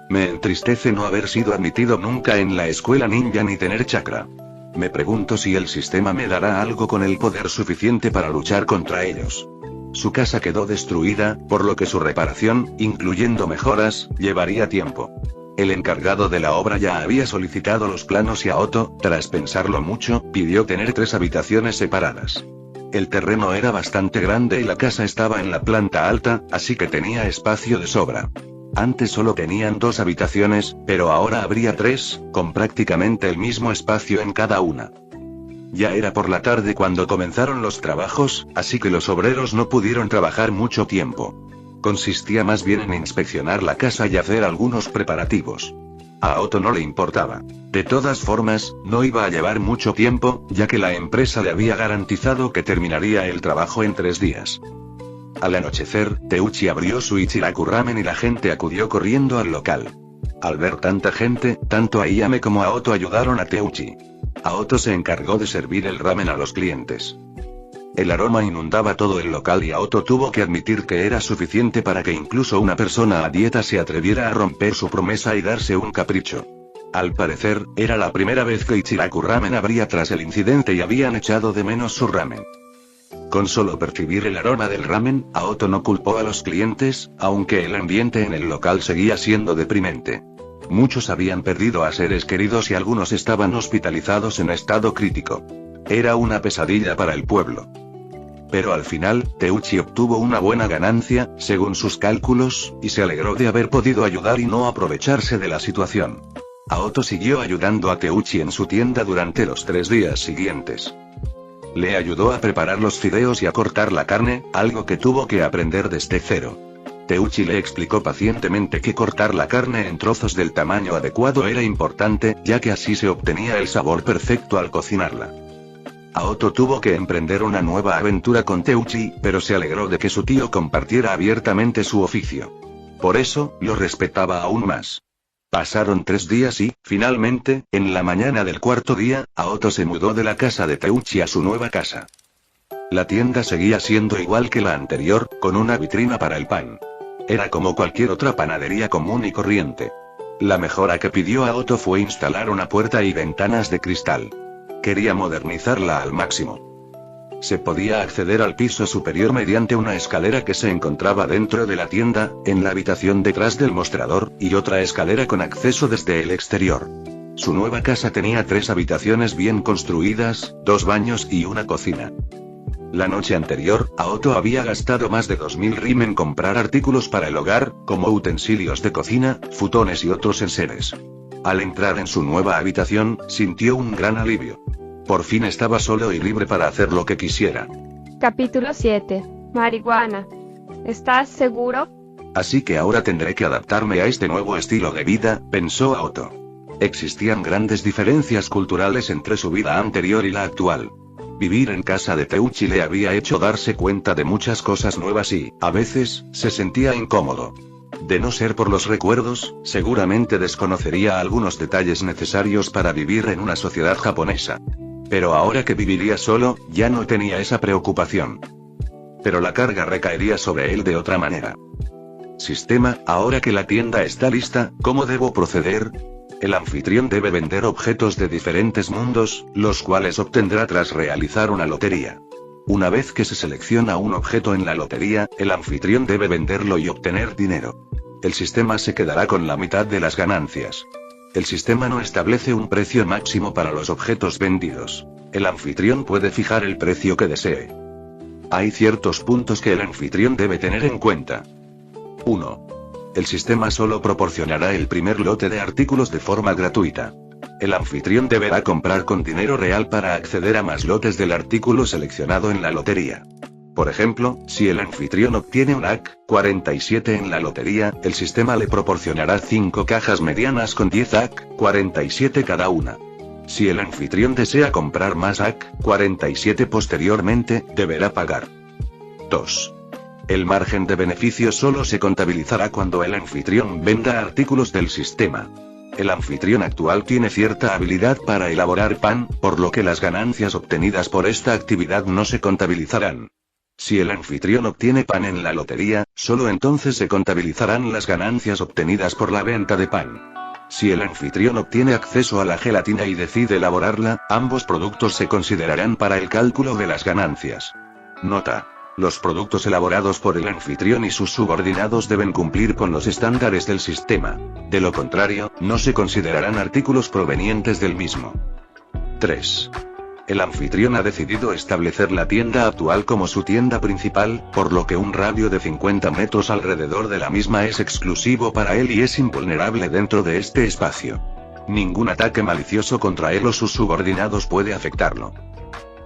Me entristece no haber sido admitido nunca en la escuela ninja ni tener chakra. Me pregunto si el sistema me dará algo con el poder suficiente para luchar contra ellos. Su casa quedó destruida, por lo que su reparación, incluyendo mejoras, llevaría tiempo. El encargado de la obra ya había solicitado los planos y Aoto, tras pensarlo mucho, pidió tener 3 habitaciones separadas. El terreno era bastante grande y la casa estaba en la planta alta, así que tenía espacio de sobra. Antes solo tenían 2 habitaciones, pero ahora habría 3, con prácticamente el mismo espacio en cada una. Ya era por la tarde cuando comenzaron los trabajos, así que los obreros no pudieron trabajar mucho tiempo. Consistía más bien en inspeccionar la casa y hacer algunos preparativos. A Aoto no le importaba. De todas formas, no iba a llevar mucho tiempo, ya que la empresa le había garantizado que terminaría el trabajo en 3 días. Al anochecer, Teuchi abrió su Ichiraku Ramen y la gente acudió corriendo al local. Al ver tanta gente, tanto Ayame como Aoto ayudaron a Teuchi. Aoto se encargó de servir el ramen a los clientes. El aroma inundaba todo el local y Aoto tuvo que admitir que era suficiente para que incluso una persona a dieta se atreviera a romper su promesa y darse un capricho. Al parecer, era la primera vez que Ichiraku Ramen abría tras el incidente y habían echado de menos su ramen. Con solo percibir el aroma del ramen, Aoto no culpó a los clientes, aunque el ambiente en el local seguía siendo deprimente. Muchos habían perdido a seres queridos y algunos estaban hospitalizados en estado crítico. Era una pesadilla para el pueblo. Pero al final, Teuchi obtuvo una buena ganancia, según sus cálculos, y se alegró de haber podido ayudar y no aprovecharse de la situación. Aoto siguió ayudando a Teuchi en su tienda durante los 3 días siguientes. Le ayudó a preparar los fideos y a cortar la carne, algo que tuvo que aprender desde cero. Teuchi le explicó pacientemente que cortar la carne en trozos del tamaño adecuado era importante, ya que así se obtenía el sabor perfecto al cocinarla. Aoto tuvo que emprender una nueva aventura con Teuchi, pero se alegró de que su tío compartiera abiertamente su oficio. Por eso, lo respetaba aún más. Pasaron 3 días y, finalmente, en la mañana del 4.º día, Aoto se mudó de la casa de Teuchi a su nueva casa. La tienda seguía siendo igual que la anterior, con una vitrina para el pan. Era como cualquier otra panadería común y corriente. La mejora que pidió Aoto fue instalar una puerta y ventanas de cristal. Quería modernizarla al máximo. Se podía acceder al piso superior mediante una escalera que se encontraba dentro de la tienda, en la habitación detrás del mostrador, y otra escalera con acceso desde el exterior. Su nueva casa tenía 3 habitaciones bien construidas, 2 baños y una cocina. La noche anterior, Aoto había gastado más de 2000 rim en comprar artículos para el hogar, como utensilios de cocina, futones y otros enseres. Al entrar en su nueva habitación, sintió un gran alivio. Por fin estaba solo y libre para hacer lo que quisiera. Capítulo 7. Marihuana. ¿Estás seguro? Así que ahora tendré que adaptarme a este nuevo estilo de vida, pensó Aoto. Existían grandes diferencias culturales entre su vida anterior y la actual. Vivir en casa de Teuchi le había hecho darse cuenta de muchas cosas nuevas y, a veces, se sentía incómodo. De no ser por los recuerdos, seguramente desconocería algunos detalles necesarios para vivir en una sociedad japonesa. Pero ahora que viviría solo, ya no tenía esa preocupación. Pero la carga recaería sobre él de otra manera. Sistema, ahora que la tienda está lista, ¿cómo debo proceder? El anfitrión debe vender objetos de diferentes mundos, los cuales obtendrá tras realizar una lotería. Una vez que se selecciona un objeto en la lotería, el anfitrión debe venderlo y obtener dinero. El sistema se quedará con la mitad de las ganancias. El sistema no establece un precio máximo para los objetos vendidos. El anfitrión puede fijar el precio que desee. Hay ciertos puntos que el anfitrión debe tener en cuenta. 1. El sistema solo proporcionará el primer lote de artículos de forma gratuita. El anfitrión deberá comprar con dinero real para acceder a más lotes del artículo seleccionado en la lotería. Por ejemplo, si el anfitrión obtiene un AK-47 en la lotería, el sistema le proporcionará 5 cajas medianas con 10 AK-47 cada una. Si el anfitrión desea comprar más AK-47 posteriormente, deberá pagar. 2. El margen de beneficio solo se contabilizará cuando el anfitrión venda artículos del sistema. El anfitrión actual tiene cierta habilidad para elaborar pan, por lo que las ganancias obtenidas por esta actividad no se contabilizarán. Si el anfitrión obtiene pan en la lotería, solo entonces se contabilizarán las ganancias obtenidas por la venta de pan. Si el anfitrión obtiene acceso a la gelatina y decide elaborarla, ambos productos se considerarán para el cálculo de las ganancias. Nota. Los productos elaborados por el anfitrión y sus subordinados deben cumplir con los estándares del sistema. De lo contrario, no se considerarán artículos provenientes del mismo. 3. El anfitrión ha decidido establecer la tienda actual como su tienda principal, por lo que un radio de 50 metros alrededor de la misma es exclusivo para él y es invulnerable dentro de este espacio. Ningún ataque malicioso contra él o sus subordinados puede afectarlo.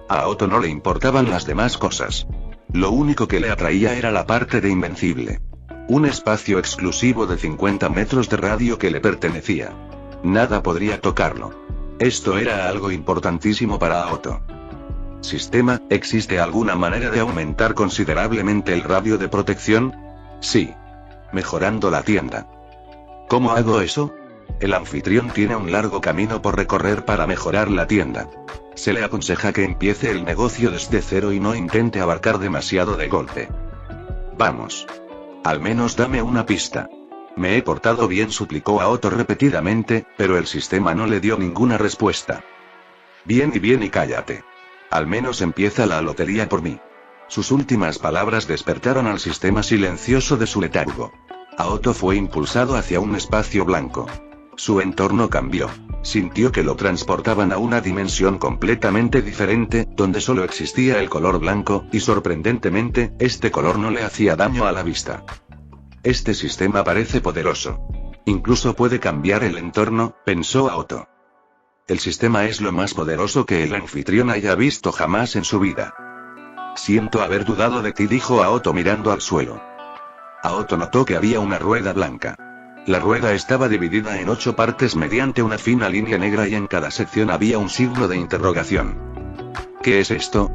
A Aoto no le importaban las demás cosas. Lo único que le atraía era la parte de Invencible. Un espacio exclusivo de 50 metros de radio que le pertenecía. Nada podría tocarlo. Esto era algo importantísimo para Aoto. Sistema, ¿existe alguna manera de aumentar considerablemente el radio de protección? Sí. Mejorando la tienda. ¿Cómo hago eso? El anfitrión tiene un largo camino por recorrer para mejorar la tienda. Se le aconseja que empiece el negocio desde cero y no intente abarcar demasiado de golpe. Vamos. Al menos dame una pista. Me he portado bien, suplicó Aoto repetidamente, pero el sistema no le dio ninguna respuesta. Bien y cállate. Al menos empieza la lotería por mí. Sus últimas palabras despertaron al sistema silencioso de su letargo. Aoto fue impulsado hacia un espacio blanco. Su entorno cambió. Sintió que lo transportaban a una dimensión completamente diferente, donde solo existía el color blanco, y sorprendentemente, este color no le hacía daño a la vista. Este sistema parece poderoso. Incluso puede cambiar el entorno, pensó Aoto. El sistema es lo más poderoso que el anfitrión haya visto jamás en su vida. Siento haber dudado de ti, dijo Aoto mirando al suelo. Aoto notó que había una rueda blanca. La rueda estaba dividida en 8 partes mediante una fina línea negra y en cada sección había un signo de interrogación. ¿Qué es esto?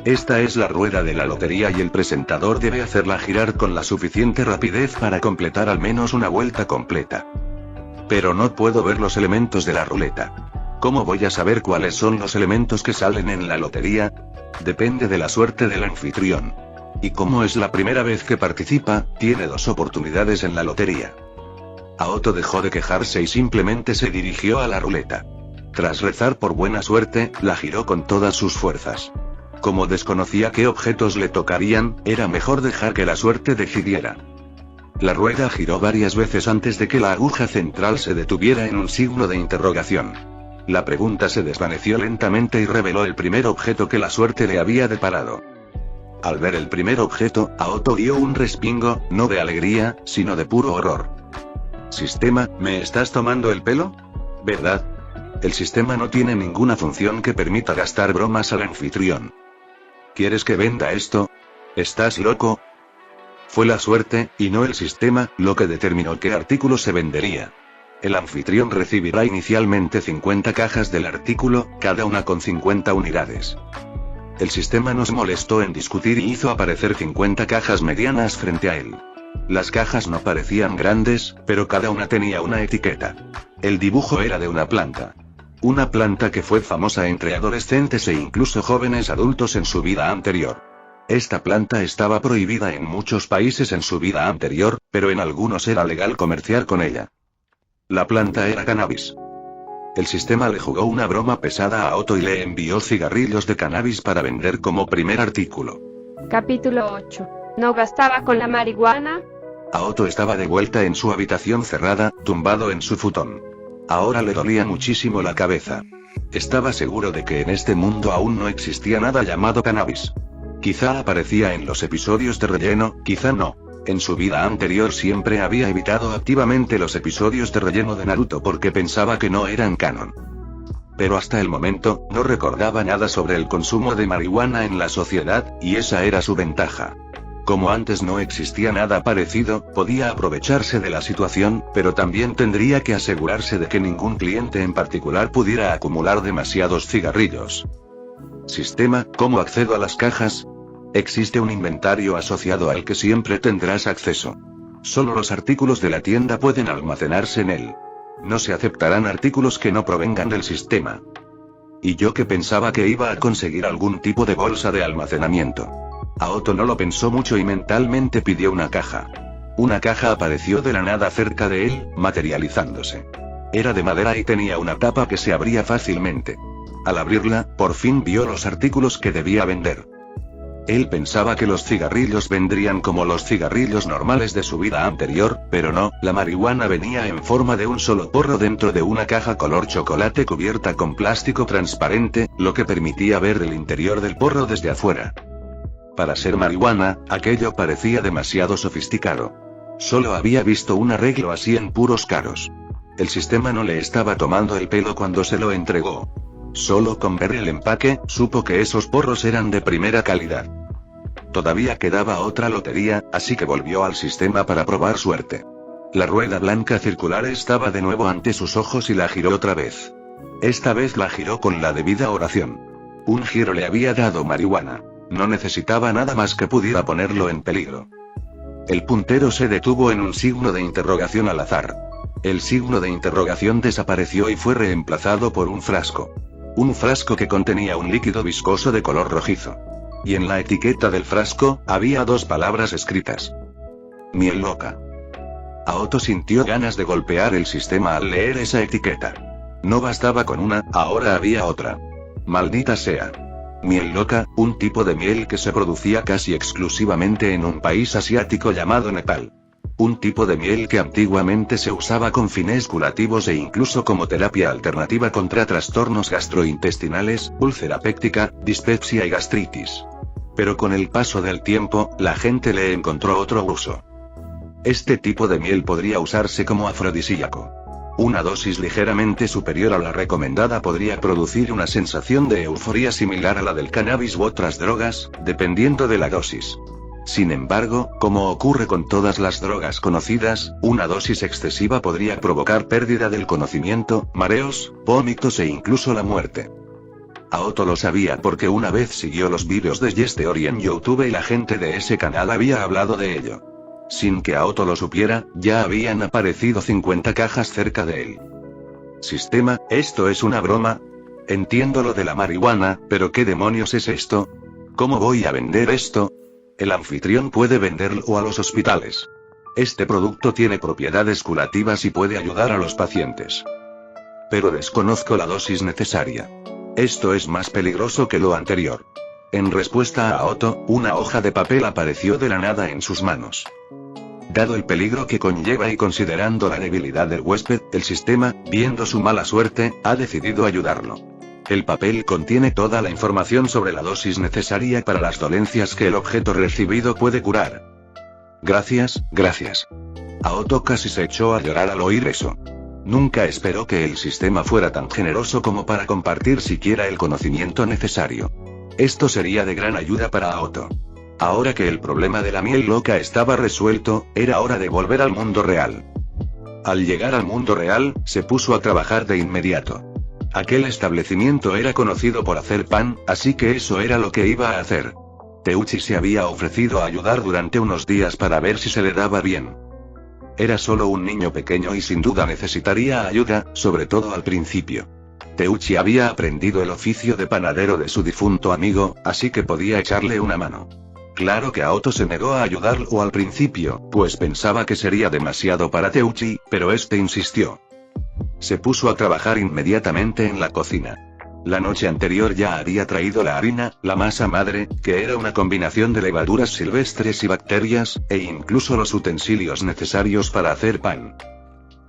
Esta es la rueda de la lotería y el presentador debe hacerla girar con la suficiente rapidez para completar al menos una vuelta completa. Pero no puedo ver los elementos de la ruleta. ¿Cómo voy a saber cuáles son los elementos que salen en la lotería? Depende de la suerte del anfitrión. Y como es la primera vez que participa, tiene 2 oportunidades en la lotería. Aoto dejó de quejarse y simplemente se dirigió a la ruleta. Tras rezar por buena suerte, la giró con todas sus fuerzas. Como desconocía qué objetos le tocarían, era mejor dejar que la suerte decidiera. La rueda giró varias veces antes de que la aguja central se detuviera en un signo de interrogación. La pregunta se desvaneció lentamente y reveló el primer objeto que la suerte le había deparado. Al ver el primer objeto, Aoto dio un respingo, no de alegría, sino de puro horror. Sistema, ¿me estás tomando el pelo? ¿Verdad? El sistema no tiene ninguna función que permita gastar bromas al anfitrión. ¿Quieres que venda esto? ¿Estás loco? Fue la suerte, y no el sistema, lo que determinó qué artículo se vendería. El anfitrión recibirá inicialmente 50 cajas del artículo, cada una con 50 unidades. El sistema no se molestó en discutir y hizo aparecer 50 cajas medianas frente a él. Las cajas no parecían grandes, pero cada una tenía una etiqueta. El dibujo era de una planta. Una planta que fue famosa entre adolescentes e incluso jóvenes adultos en su vida anterior. Esta planta estaba prohibida en muchos países en su vida anterior, pero en algunos era legal comerciar con ella. La planta era cannabis. El sistema le jugó una broma pesada a Aoto y le envió cigarrillos de cannabis para vender como primer artículo. Capítulo 8. ¿No gastaba con la marihuana? Aoto estaba de vuelta en su habitación cerrada, tumbado en su futón. Ahora le dolía muchísimo la cabeza. Estaba seguro de que en este mundo aún no existía nada llamado cannabis. Quizá aparecía en los episodios de relleno, quizá no. En su vida anterior siempre había evitado activamente los episodios de relleno de Naruto porque pensaba que no eran canon. Pero hasta el momento, no recordaba nada sobre el consumo de marihuana en la sociedad, y esa era su ventaja. Como antes no existía nada parecido, podía aprovecharse de la situación, pero también tendría que asegurarse de que ningún cliente en particular pudiera acumular demasiados cigarrillos. Sistema, ¿cómo accedo a las cajas? Existe un inventario asociado al que siempre tendrás acceso. Solo los artículos de la tienda pueden almacenarse en él. No se aceptarán artículos que no provengan del sistema. Y yo que pensaba que iba a conseguir algún tipo de bolsa de almacenamiento. Aoto no lo pensó mucho y mentalmente pidió una caja. Una caja apareció de la nada cerca de él, materializándose. Era de madera y tenía una tapa que se abría fácilmente. Al abrirla, por fin vio los artículos que debía vender. Él pensaba que los cigarrillos vendrían como los cigarrillos normales de su vida anterior, pero no, la marihuana venía en forma de un solo porro dentro de una caja color chocolate cubierta con plástico transparente, lo que permitía ver el interior del porro desde afuera. Para ser marihuana, aquello parecía demasiado sofisticado. Solo había visto un arreglo así en puros caros. El sistema no le estaba tomando el pelo cuando se lo entregó. Solo con ver el empaque, supo que esos porros eran de primera calidad. Todavía quedaba otra lotería, así que volvió al sistema para probar suerte. La rueda blanca circular estaba de nuevo ante sus ojos y la giró otra vez. Esta vez la giró con la debida oración. Un giro le había dado marihuana. No necesitaba nada más que pudiera ponerlo en peligro. El puntero se detuvo en un signo de interrogación al azar. El signo de interrogación desapareció y fue reemplazado por un frasco. Un frasco que contenía un líquido viscoso de color rojizo. Y en la etiqueta del frasco, había dos palabras escritas. Miel loca. Aoto sintió ganas de golpear el sistema al leer esa etiqueta. No bastaba con una, ahora había otra. Maldita sea. Miel loca, un tipo de miel que se producía casi exclusivamente en un país asiático llamado Nepal. Un tipo de miel que antiguamente se usaba con fines curativos e incluso como terapia alternativa contra trastornos gastrointestinales, úlcera péptica, dispepsia y gastritis. Pero con el paso del tiempo, la gente le encontró otro uso. Este tipo de miel podría usarse como afrodisíaco. Una dosis ligeramente superior a la recomendada podría producir una sensación de euforia similar a la del cannabis u otras drogas, dependiendo de la dosis. Sin embargo, como ocurre con todas las drogas conocidas, una dosis excesiva podría provocar pérdida del conocimiento, mareos, vómitos e incluso la muerte. Aoto lo sabía porque una vez siguió los vídeos de Yes Theory en YouTube y la gente de ese canal había hablado de ello. Sin que Aoto lo supiera, ya habían aparecido 50 cajas cerca de él. Sistema, ¿esto es una broma? Entiendo lo de la marihuana, pero ¿qué demonios es esto? ¿Cómo voy a vender esto? El anfitrión puede venderlo a los hospitales. Este producto tiene propiedades curativas y puede ayudar a los pacientes. Pero desconozco la dosis necesaria. Esto es más peligroso que lo anterior. En respuesta a Aoto, una hoja de papel apareció de la nada en sus manos. Dado el peligro que conlleva y considerando la debilidad del huésped, el sistema, viendo su mala suerte, ha decidido ayudarlo. El papel contiene toda la información sobre la dosis necesaria para las dolencias que el objeto recibido puede curar. Gracias, gracias. Aoto casi se echó a llorar al oír eso. Nunca esperó que el sistema fuera tan generoso como para compartir siquiera el conocimiento necesario. Esto sería de gran ayuda para Aoto. Ahora que el problema de la miel loca estaba resuelto, era hora de volver al mundo real. Al llegar al mundo real, se puso a trabajar de inmediato. Aquel establecimiento era conocido por hacer pan, así que eso era lo que iba a hacer. Teuchi se había ofrecido a ayudar durante unos días para ver si se le daba bien. Era solo un niño pequeño y sin duda necesitaría ayuda, sobre todo al principio. Teuchi había aprendido el oficio de panadero de su difunto amigo, así que podía echarle una mano. Claro que Aoto se negó a ayudarlo al principio, pues pensaba que sería demasiado para Teuchi, pero este insistió. Se puso a trabajar inmediatamente en la cocina. La noche anterior ya había traído la harina, la masa madre, que era una combinación de levaduras silvestres y bacterias, e incluso los utensilios necesarios para hacer pan.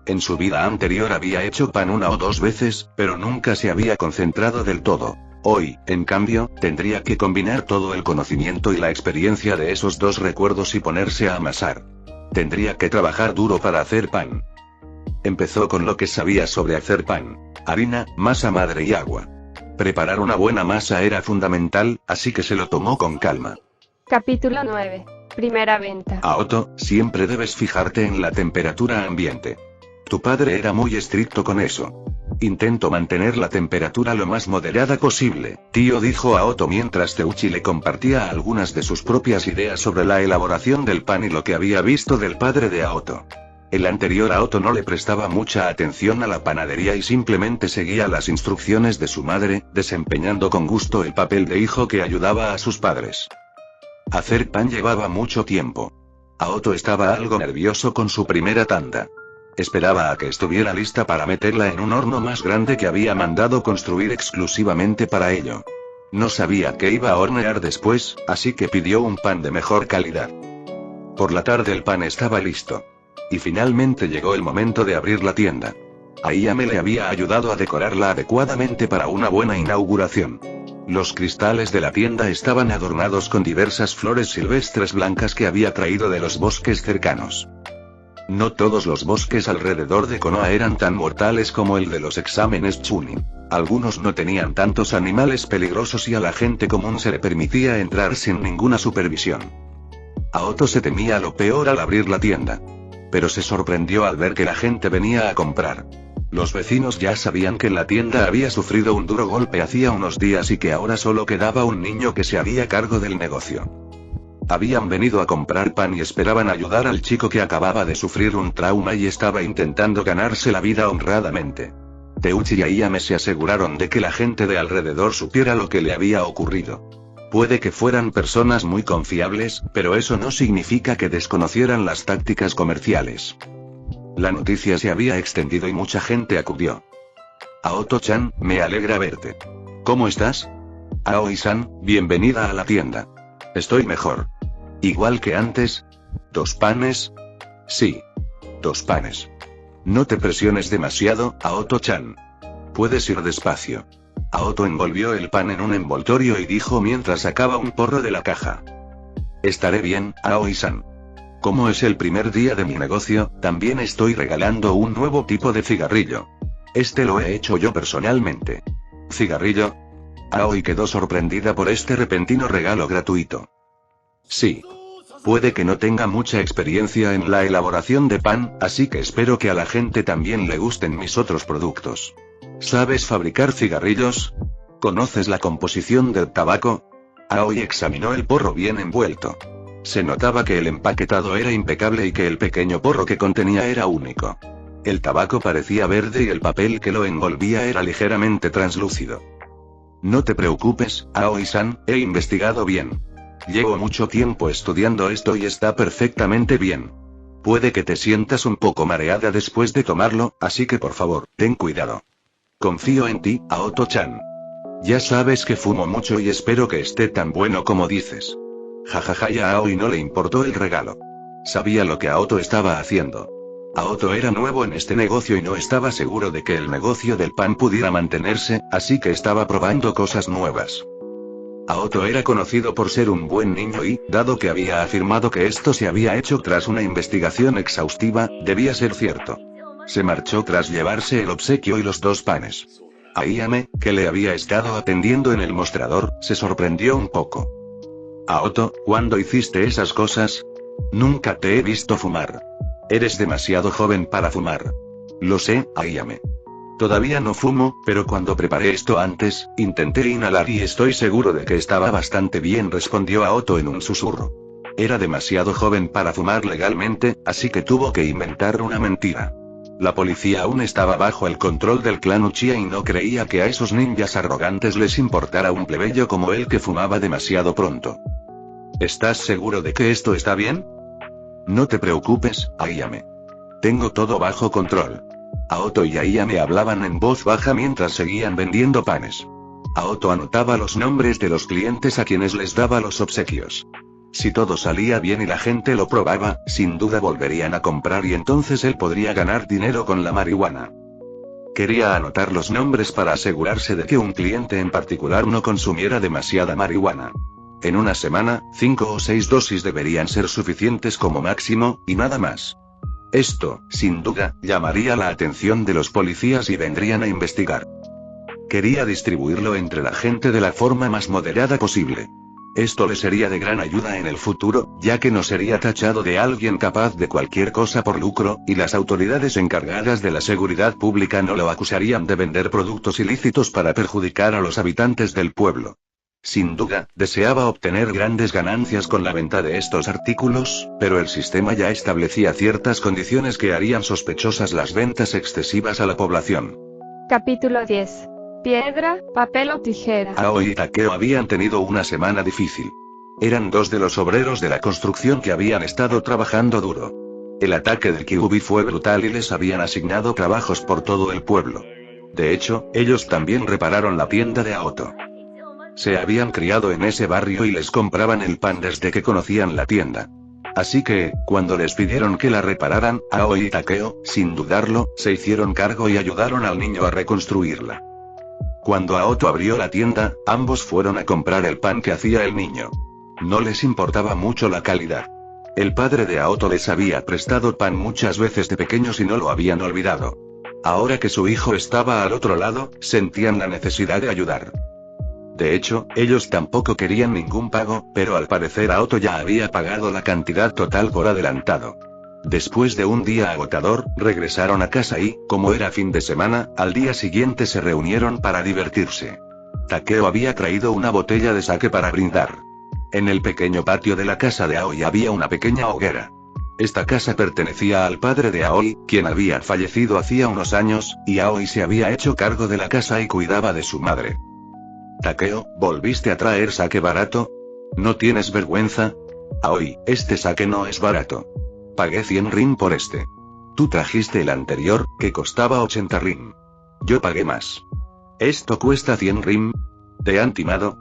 En su vida anterior había hecho pan 1 o 2 veces, pero nunca se había concentrado del todo. Hoy, en cambio, tendría que combinar todo el conocimiento y la experiencia de esos 2 recuerdos y ponerse a amasar. Tendría que trabajar duro para hacer pan. Empezó con lo que sabía sobre hacer pan: harina, masa madre y agua. Preparar una buena masa era fundamental, así que se lo tomó con calma. Capítulo 9. Primera venta. Aoto, siempre debes fijarte en la temperatura ambiente. Tu padre era muy estricto con eso. Intento mantener la temperatura lo más moderada posible, tío, dijo Aoto mientras Teuchi le compartía algunas de sus propias ideas sobre la elaboración del pan y lo que había visto del padre de Aoto. El anterior Aoto no le prestaba mucha atención a la panadería y simplemente seguía las instrucciones de su madre, desempeñando con gusto el papel de hijo que ayudaba a sus padres. Hacer pan llevaba mucho tiempo. Aoto estaba algo nervioso con su primera tanda. Esperaba a que estuviera lista para meterla en un horno más grande que había mandado construir exclusivamente para ello. No sabía qué iba a hornear después, así que pidió un pan de mejor calidad. Por la tarde el pan estaba listo. Y finalmente llegó el momento de abrir la tienda. Ayame le había ayudado a decorarla adecuadamente para una buena inauguración. Los cristales de la tienda estaban adornados con diversas flores silvestres blancas que había traído de los bosques cercanos. No todos los bosques alrededor de Konoha eran tan mortales como el de los exámenes Chunin. Algunos no tenían tantos animales peligrosos y a la gente común se le permitía entrar sin ninguna supervisión. Aoto se temía lo peor al abrir la tienda. Pero se sorprendió al ver que la gente venía a comprar. Los vecinos ya sabían que la tienda había sufrido un duro golpe hacía unos días y que ahora solo quedaba un niño que se haría cargo del negocio. Habían venido a comprar pan y esperaban ayudar al chico que acababa de sufrir un trauma y estaba intentando ganarse la vida honradamente. Teuchi y Ayame se aseguraron de que la gente de alrededor supiera lo que le había ocurrido. Puede que fueran personas muy confiables, pero eso no significa que desconocieran las tácticas comerciales. La noticia se había extendido y mucha gente acudió. Aoto-chan, me alegra verte. ¿Cómo estás? Aoi-san, bienvenida a la tienda. Estoy mejor. ¿Igual que antes? ¿2 panes? Sí. 2 panes. No te presiones demasiado, Aoto-chan. Puedes ir despacio. Aoto envolvió el pan en un envoltorio y dijo mientras sacaba un porro de la caja. Estaré bien, Aoi-san. Como es el primer día de mi negocio, también estoy regalando un nuevo tipo de cigarrillo. Este lo he hecho yo personalmente. ¿Cigarrillo? Aoi quedó sorprendida por este repentino regalo gratuito. Sí. Puede que no tenga mucha experiencia en la elaboración de pan, así que espero que a la gente también le gusten mis otros productos. ¿Sabes fabricar cigarrillos? ¿Conoces la composición del tabaco? Aoi examinó el porro bien envuelto. Se notaba que el empaquetado era impecable y que el pequeño porro que contenía era único. El tabaco parecía verde y el papel que lo envolvía era ligeramente translúcido. No te preocupes, Aoi-san, he investigado bien. Llevo mucho tiempo estudiando esto y está perfectamente bien. Puede que te sientas un poco mareada después de tomarlo, así que por favor, ten cuidado. Confío en ti, Aoto-chan. Ya sabes que fumo mucho y espero que esté tan bueno como dices. Jajaja, y a Aoi no le importó el regalo. Sabía lo que Aoto estaba haciendo. Aoto era nuevo en este negocio y no estaba seguro de que el negocio del pan pudiera mantenerse, así que estaba probando cosas nuevas. Aoto era conocido por ser un buen niño y, dado que había afirmado que esto se había hecho tras una investigación exhaustiva, debía ser cierto. Se marchó tras llevarse el obsequio y los 2 panes. Ayame, que le había estado atendiendo en el mostrador, se sorprendió un poco. Aoto, ¿cuándo hiciste esas cosas? Nunca te he visto fumar. Eres demasiado joven para fumar. Lo sé, Ayame. Todavía no fumo, pero cuando preparé esto antes, intenté inhalar y estoy seguro de que estaba bastante bien, respondió Aoto en un susurro. Era demasiado joven para fumar legalmente, así que tuvo que inventar una mentira. La policía aún estaba bajo el control del clan Uchiha y no creía que a esos ninjas arrogantes les importara un plebeyo como él que fumaba demasiado pronto. ¿Estás seguro de que esto está bien? No te preocupes, Ayame. Tengo todo bajo control. Aoto y Ayame hablaban en voz baja mientras seguían vendiendo panes. Aoto anotaba los nombres de los clientes a quienes les daba los obsequios. Si todo salía bien y la gente lo probaba, sin duda volverían a comprar y entonces él podría ganar dinero con la marihuana. Quería anotar los nombres para asegurarse de que un cliente en particular no consumiera demasiada marihuana. En una semana, 5 o 6 dosis deberían ser suficientes como máximo, y nada más. Esto, sin duda, llamaría la atención de los policías y vendrían a investigar. Quería distribuirlo entre la gente de la forma más moderada posible. Esto le sería de gran ayuda en el futuro, ya que no sería tachado de alguien capaz de cualquier cosa por lucro, y las autoridades encargadas de la seguridad pública no lo acusarían de vender productos ilícitos para perjudicar a los habitantes del pueblo. Sin duda, deseaba obtener grandes ganancias con la venta de estos artículos, pero el sistema ya establecía ciertas condiciones que harían sospechosas las ventas excesivas a la población. Capítulo 10. Piedra, papel o tijera. Aoi y Takeo habían tenido una semana difícil. Eran 2 de los obreros de la construcción que habían estado trabajando duro. El ataque del Kyuubi fue brutal y les habían asignado trabajos por todo el pueblo. De hecho, ellos también repararon la tienda de Aoto. Se habían criado en ese barrio y les compraban el pan desde que conocían la tienda. Así que, cuando les pidieron que la repararan, Aoi y Takeo, sin dudarlo, se hicieron cargo y ayudaron al niño a reconstruirla. Cuando Aoto abrió la tienda, ambos fueron a comprar el pan que hacía el niño. No les importaba mucho la calidad. El padre de Aoto les había prestado pan muchas veces de pequeños y no lo habían olvidado. Ahora que su hijo estaba al otro lado, sentían la necesidad de ayudar. De hecho, ellos tampoco querían ningún pago, pero al parecer Aoto ya había pagado la cantidad total por adelantado. Después de un día agotador, regresaron a casa y, como era fin de semana, al día siguiente se reunieron para divertirse. Takeo había traído una botella de sake para brindar. En el pequeño patio de la casa de Aoi había una pequeña hoguera. Esta casa pertenecía al padre de Aoi, quien había fallecido hacía unos años, y Aoi se había hecho cargo de la casa y cuidaba de su madre. Takeo, ¿volviste a traer sake barato? ¿No tienes vergüenza? Aoi, este sake no es barato. Pagué 100 rin por este. Tú trajiste el anterior, que costaba 80 rin. Yo pagué más. ¿Esto cuesta 100 rin? ¿Te han timado?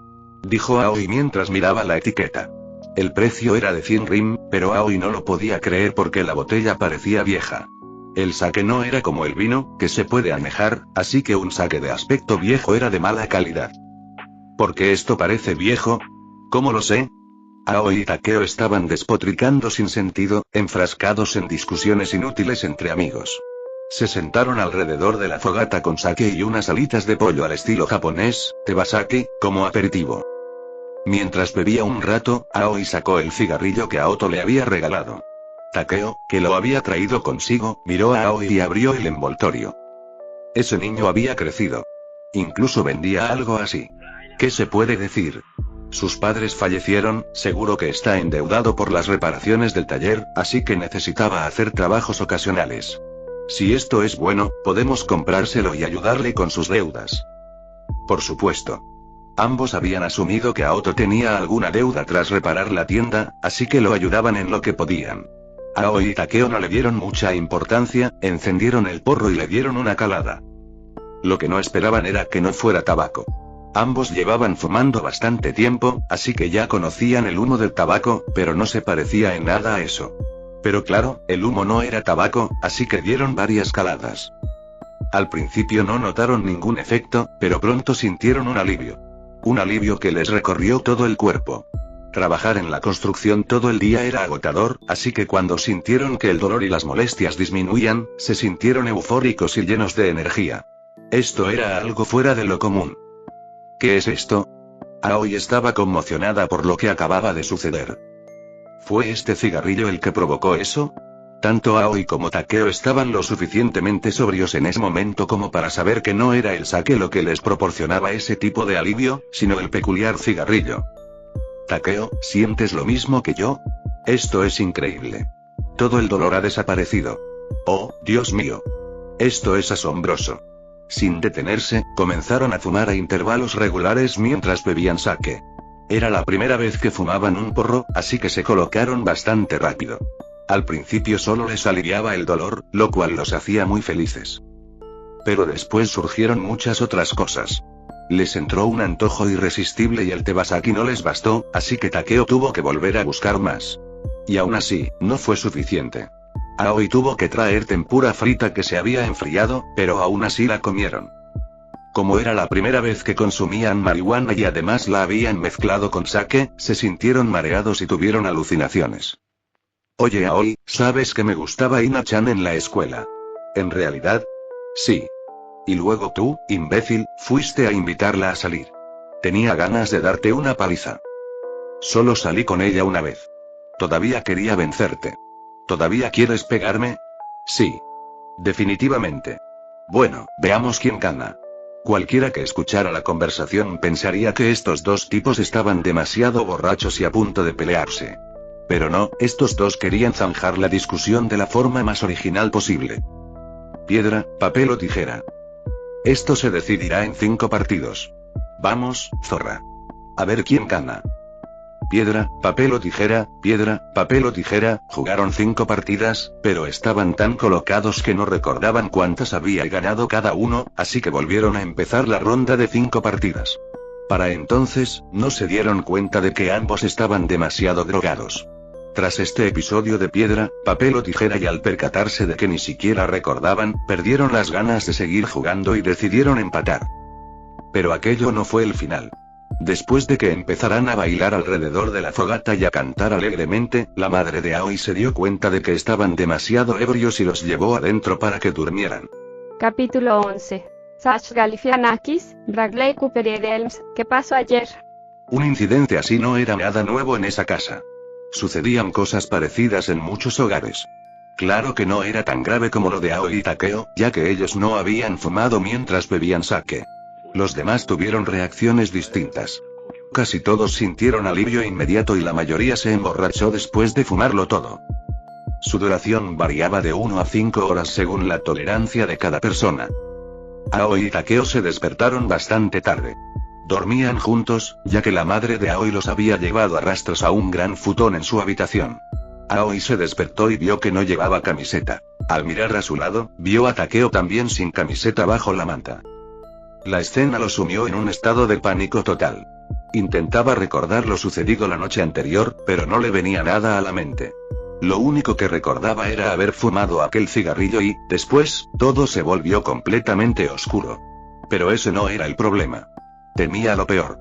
Dijo Aoi mientras miraba la etiqueta. El precio era de 100 rin, pero Aoi no lo podía creer porque la botella parecía vieja. El sake no era como el vino, que se puede añejar, así que un sake de aspecto viejo era de mala calidad. ¿Por qué esto parece viejo? ¿Cómo lo sé? Aoi y Takeo estaban despotricando sin sentido, enfrascados en discusiones inútiles entre amigos. Se sentaron alrededor de la fogata con sake y unas alitas de pollo al estilo japonés, tebasaki, como aperitivo. Mientras bebía un rato, Aoi sacó el cigarrillo que Aoto le había regalado. Takeo, que lo había traído consigo, miró a Aoi y abrió el envoltorio. Ese niño había crecido. Incluso vendía algo así. ¿Qué se puede decir? Sus padres fallecieron, seguro que está endeudado por las reparaciones del taller, así que necesitaba hacer trabajos ocasionales. Si esto es bueno, podemos comprárselo y ayudarle con sus deudas. Por supuesto. Ambos habían asumido que Aoto tenía alguna deuda tras reparar la tienda, así que lo ayudaban en lo que podían. Aoi y Takeo no le dieron mucha importancia, encendieron el porro y le dieron una calada. Lo que no esperaban era que no fuera tabaco. Ambos llevaban fumando bastante tiempo, así que ya conocían el humo del tabaco, pero no se parecía en nada a eso. Pero claro, el humo no era tabaco, así que dieron varias caladas. Al principio no notaron ningún efecto, pero pronto sintieron un alivio. Un alivio que les recorrió todo el cuerpo. Trabajar en la construcción todo el día era agotador, así que cuando sintieron que el dolor y las molestias disminuían, se sintieron eufóricos y llenos de energía. Esto era algo fuera de lo común. ¿Qué es esto? Aoi estaba conmocionada por lo que acababa de suceder. ¿Fue este cigarrillo el que provocó eso? Tanto Aoi como Takeo estaban lo suficientemente sobrios en ese momento como para saber que no era el sake lo que les proporcionaba ese tipo de alivio, sino el peculiar cigarrillo. Takeo, ¿sientes lo mismo que yo? Esto es increíble. Todo el dolor ha desaparecido. Oh, Dios mío. Esto es asombroso. Sin detenerse, comenzaron a fumar a intervalos regulares mientras bebían sake. Era la primera vez que fumaban un porro, así que se colocaron bastante rápido. Al principio solo les aliviaba el dolor, lo cual los hacía muy felices. Pero después surgieron muchas otras cosas. Les entró un antojo irresistible y el tebasaki no les bastó, así que Takeo tuvo que volver a buscar más. Y aún así, no fue suficiente. Aoi tuvo que traer tempura frita que se había enfriado, pero aún así la comieron. Como era la primera vez que consumían marihuana y además la habían mezclado con sake, se sintieron mareados y tuvieron alucinaciones. Oye Aoi, ¿sabes que me gustaba Ina-chan en la escuela? ¿En realidad? Sí. Y luego tú, imbécil, fuiste a invitarla a salir. Tenía ganas de darte una paliza. Solo salí con ella una vez. Todavía quería vencerte. ¿Todavía quieres pegarme? Sí. Definitivamente. Bueno, veamos quién gana. Cualquiera que escuchara la conversación pensaría que estos dos tipos estaban demasiado borrachos y a punto de pelearse. Pero no, estos dos querían zanjar la discusión de la forma más original posible. Piedra, papel o tijera. Esto se decidirá en 5 partidos. Vamos, zorra. A ver quién gana. Piedra, papel o tijera, piedra, papel o tijera. Jugaron 5 partidas, pero estaban tan colocados que no recordaban cuántas había ganado cada uno, así que volvieron a empezar la ronda de 5 partidas. Para entonces, no se dieron cuenta de que ambos estaban demasiado drogados. Tras este episodio de piedra, papel o tijera y al percatarse de que ni siquiera recordaban, perdieron las ganas de seguir jugando y decidieron empatar. Pero aquello no fue el final. Después de que empezaran a bailar alrededor de la fogata y a cantar alegremente, la madre de Aoi se dio cuenta de que estaban demasiado ebrios y los llevó adentro para que durmieran. Capítulo 11. Sash Galifianakis, Bradley Cooper y Elms, ¿qué pasó ayer? Un incidente así no era nada nuevo en esa casa. Sucedían cosas parecidas en muchos hogares. Claro que no era tan grave como lo de Aoi y Takeo, ya que ellos no habían fumado mientras bebían sake. Los demás tuvieron reacciones distintas. Casi todos sintieron alivio inmediato y la mayoría se emborrachó después de fumarlo todo. Su duración variaba de 1 a 5 horas según la tolerancia de cada persona. Aoi y Takeo se despertaron bastante tarde. Dormían juntos, ya que la madre de Aoi los había llevado a rastros a un gran futón en su habitación. Aoi se despertó y vio que no llevaba camiseta. Al mirar a su lado, vio a Takeo también sin camiseta bajo la manta. La escena lo sumió en un estado de pánico total. Intentaba recordar lo sucedido la noche anterior, pero no le venía nada a la mente. Lo único que recordaba era haber fumado aquel cigarrillo y, después, todo se volvió completamente oscuro. Pero ese no era el problema. Temía lo peor.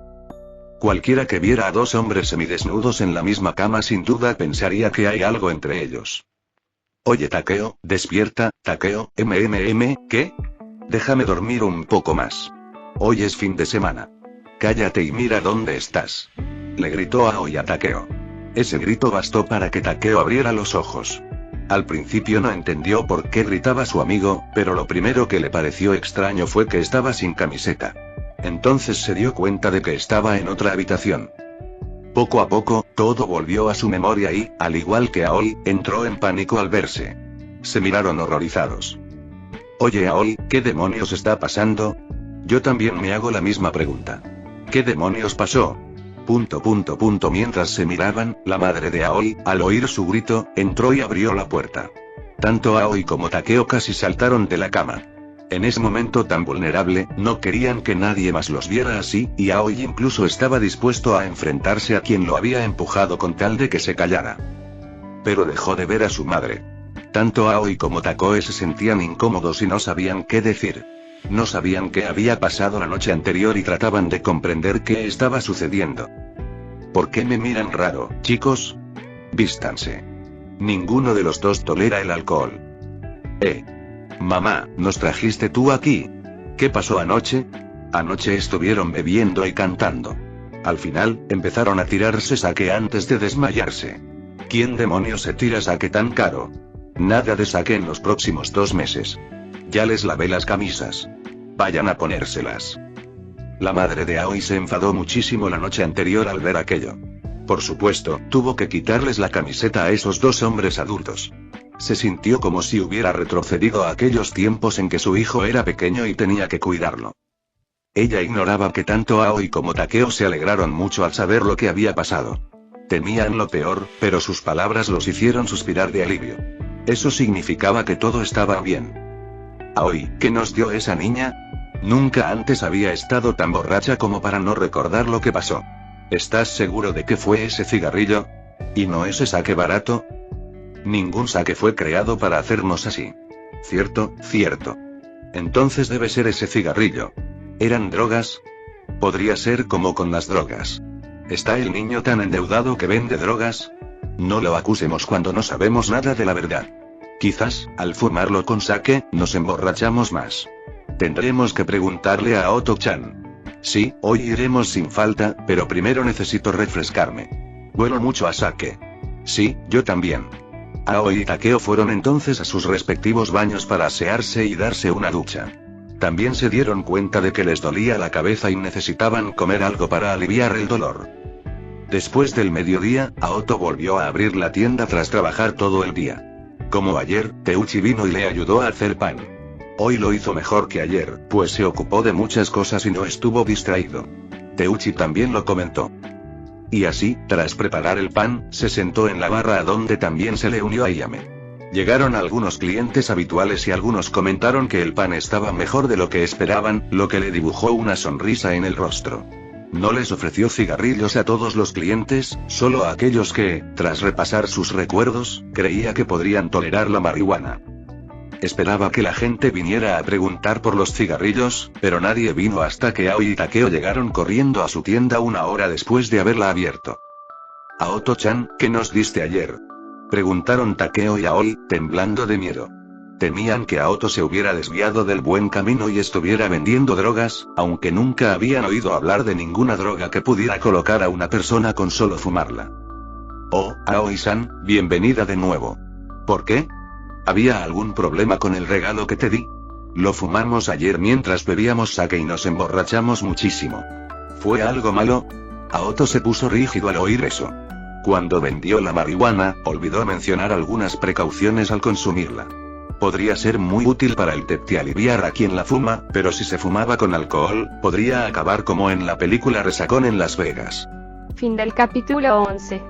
Cualquiera que viera a 2 hombres semidesnudos en la misma cama sin duda pensaría que hay algo entre ellos. Oye Takeo, despierta, Takeo, ¿qué? Déjame dormir un poco más. Hoy es fin de semana. Cállate y mira dónde estás. Le gritó Aoi a Takeo. Ese grito bastó para que Takeo abriera los ojos. Al principio no entendió por qué gritaba su amigo, pero lo primero que le pareció extraño fue que estaba sin camiseta. Entonces se dio cuenta de que estaba en otra habitación. Poco a poco, todo volvió a su memoria y, al igual que Aoi, entró en pánico al verse. Se miraron horrorizados. Oye Aoi, ¿qué demonios está pasando? Yo también me hago la misma pregunta. ¿Qué demonios pasó? ... Mientras se miraban, la madre de Aoi, al oír su grito, entró y abrió la puerta. Tanto Aoi como Takeo casi saltaron de la cama. En ese momento tan vulnerable, no querían que nadie más los viera así, y Aoi incluso estaba dispuesto a enfrentarse a quien lo había empujado con tal de que se callara. pero dejó de ver a su madre. Tanto Aoi como Takoe se sentían incómodos y no sabían qué decir. No sabían qué había pasado la noche anterior y trataban de comprender qué estaba sucediendo. ¿Por qué me miran raro, chicos? Vístanse. Ninguno de los dos tolera el alcohol. Mamá, ¿nos trajiste tú aquí? ¿Qué pasó anoche? Anoche estuvieron bebiendo y cantando. Al final, empezaron a tirarse sake antes de desmayarse. ¿Quién demonios se tira sake tan caro? Nada de sake en los próximos 2 meses. Ya les lavé las camisas. Vayan a ponérselas. La madre de Aoi se enfadó muchísimo la noche anterior al ver aquello. Por supuesto, tuvo que quitarles la camiseta a esos 2 hombres adultos. Se sintió como si hubiera retrocedido a aquellos tiempos en que su hijo era pequeño y tenía que cuidarlo. Ella ignoraba que tanto Aoi como Takeo se alegraron mucho al saber lo que había pasado. Temían lo peor, pero sus palabras los hicieron suspirar de alivio. Eso significaba que todo estaba bien. Aoi, ¿qué nos dio esa niña? Nunca antes había estado tan borracha como para no recordar lo que pasó. ¿Estás seguro de que fue ese cigarrillo? ¿Y no ese sake barato? Ningún sake fue creado para hacernos así. Cierto, cierto. Entonces debe ser ese cigarrillo. ¿Eran drogas? Podría ser como con las drogas. ¿Está el niño tan endeudado que vende drogas? No lo acusemos cuando no sabemos nada de la verdad. Quizás, al fumarlo con sake, nos emborrachamos más. Tendremos que preguntarle a Oto-chan. Sí, hoy iremos sin falta, pero primero necesito refrescarme. Huelo mucho a sake. Sí, yo también. Aoi y Takeo fueron entonces a sus respectivos baños para asearse y darse una ducha. También se dieron cuenta de que les dolía la cabeza y necesitaban comer algo para aliviar el dolor. Después del mediodía, Aoto volvió a abrir la tienda tras trabajar todo el día. Como ayer, Teuchi vino y le ayudó a hacer pan. Hoy lo hizo mejor que ayer, pues se ocupó de muchas cosas y no estuvo distraído. Teuchi también lo comentó. Y así, tras preparar el pan, se sentó en la barra a donde también se le unió Ayame. Llegaron algunos clientes habituales y algunos comentaron que el pan estaba mejor de lo que esperaban, lo que le dibujó una sonrisa en el rostro. No les ofreció cigarrillos a todos los clientes, solo a aquellos que, tras repasar sus recuerdos, creía que podrían tolerar la marihuana. Esperaba que la gente viniera a preguntar por los cigarrillos, pero nadie vino hasta que Aoi y Takeo llegaron corriendo a su tienda 1 hora después de haberla abierto. Aoto-chan, ¿qué nos diste ayer? Preguntaron Takeo y Aoi, temblando de miedo. Temían que Aoto se hubiera desviado del buen camino y estuviera vendiendo drogas, aunque nunca habían oído hablar de ninguna droga que pudiera colocar a una persona con solo fumarla. Oh, Aoi-san, bienvenida de nuevo. ¿Por qué? ¿Había algún problema con el regalo que te di? Lo fumamos ayer mientras bebíamos sake y nos emborrachamos muchísimo. ¿Fue algo malo? Aoto se puso rígido al oír eso. Cuando vendió la marihuana, olvidó mencionar algunas precauciones al consumirla. Podría ser muy útil para el TEP y aliviar a quien la fuma, pero si se fumaba con alcohol, podría acabar como en la película Resacón en Las Vegas. Fin del capítulo 11.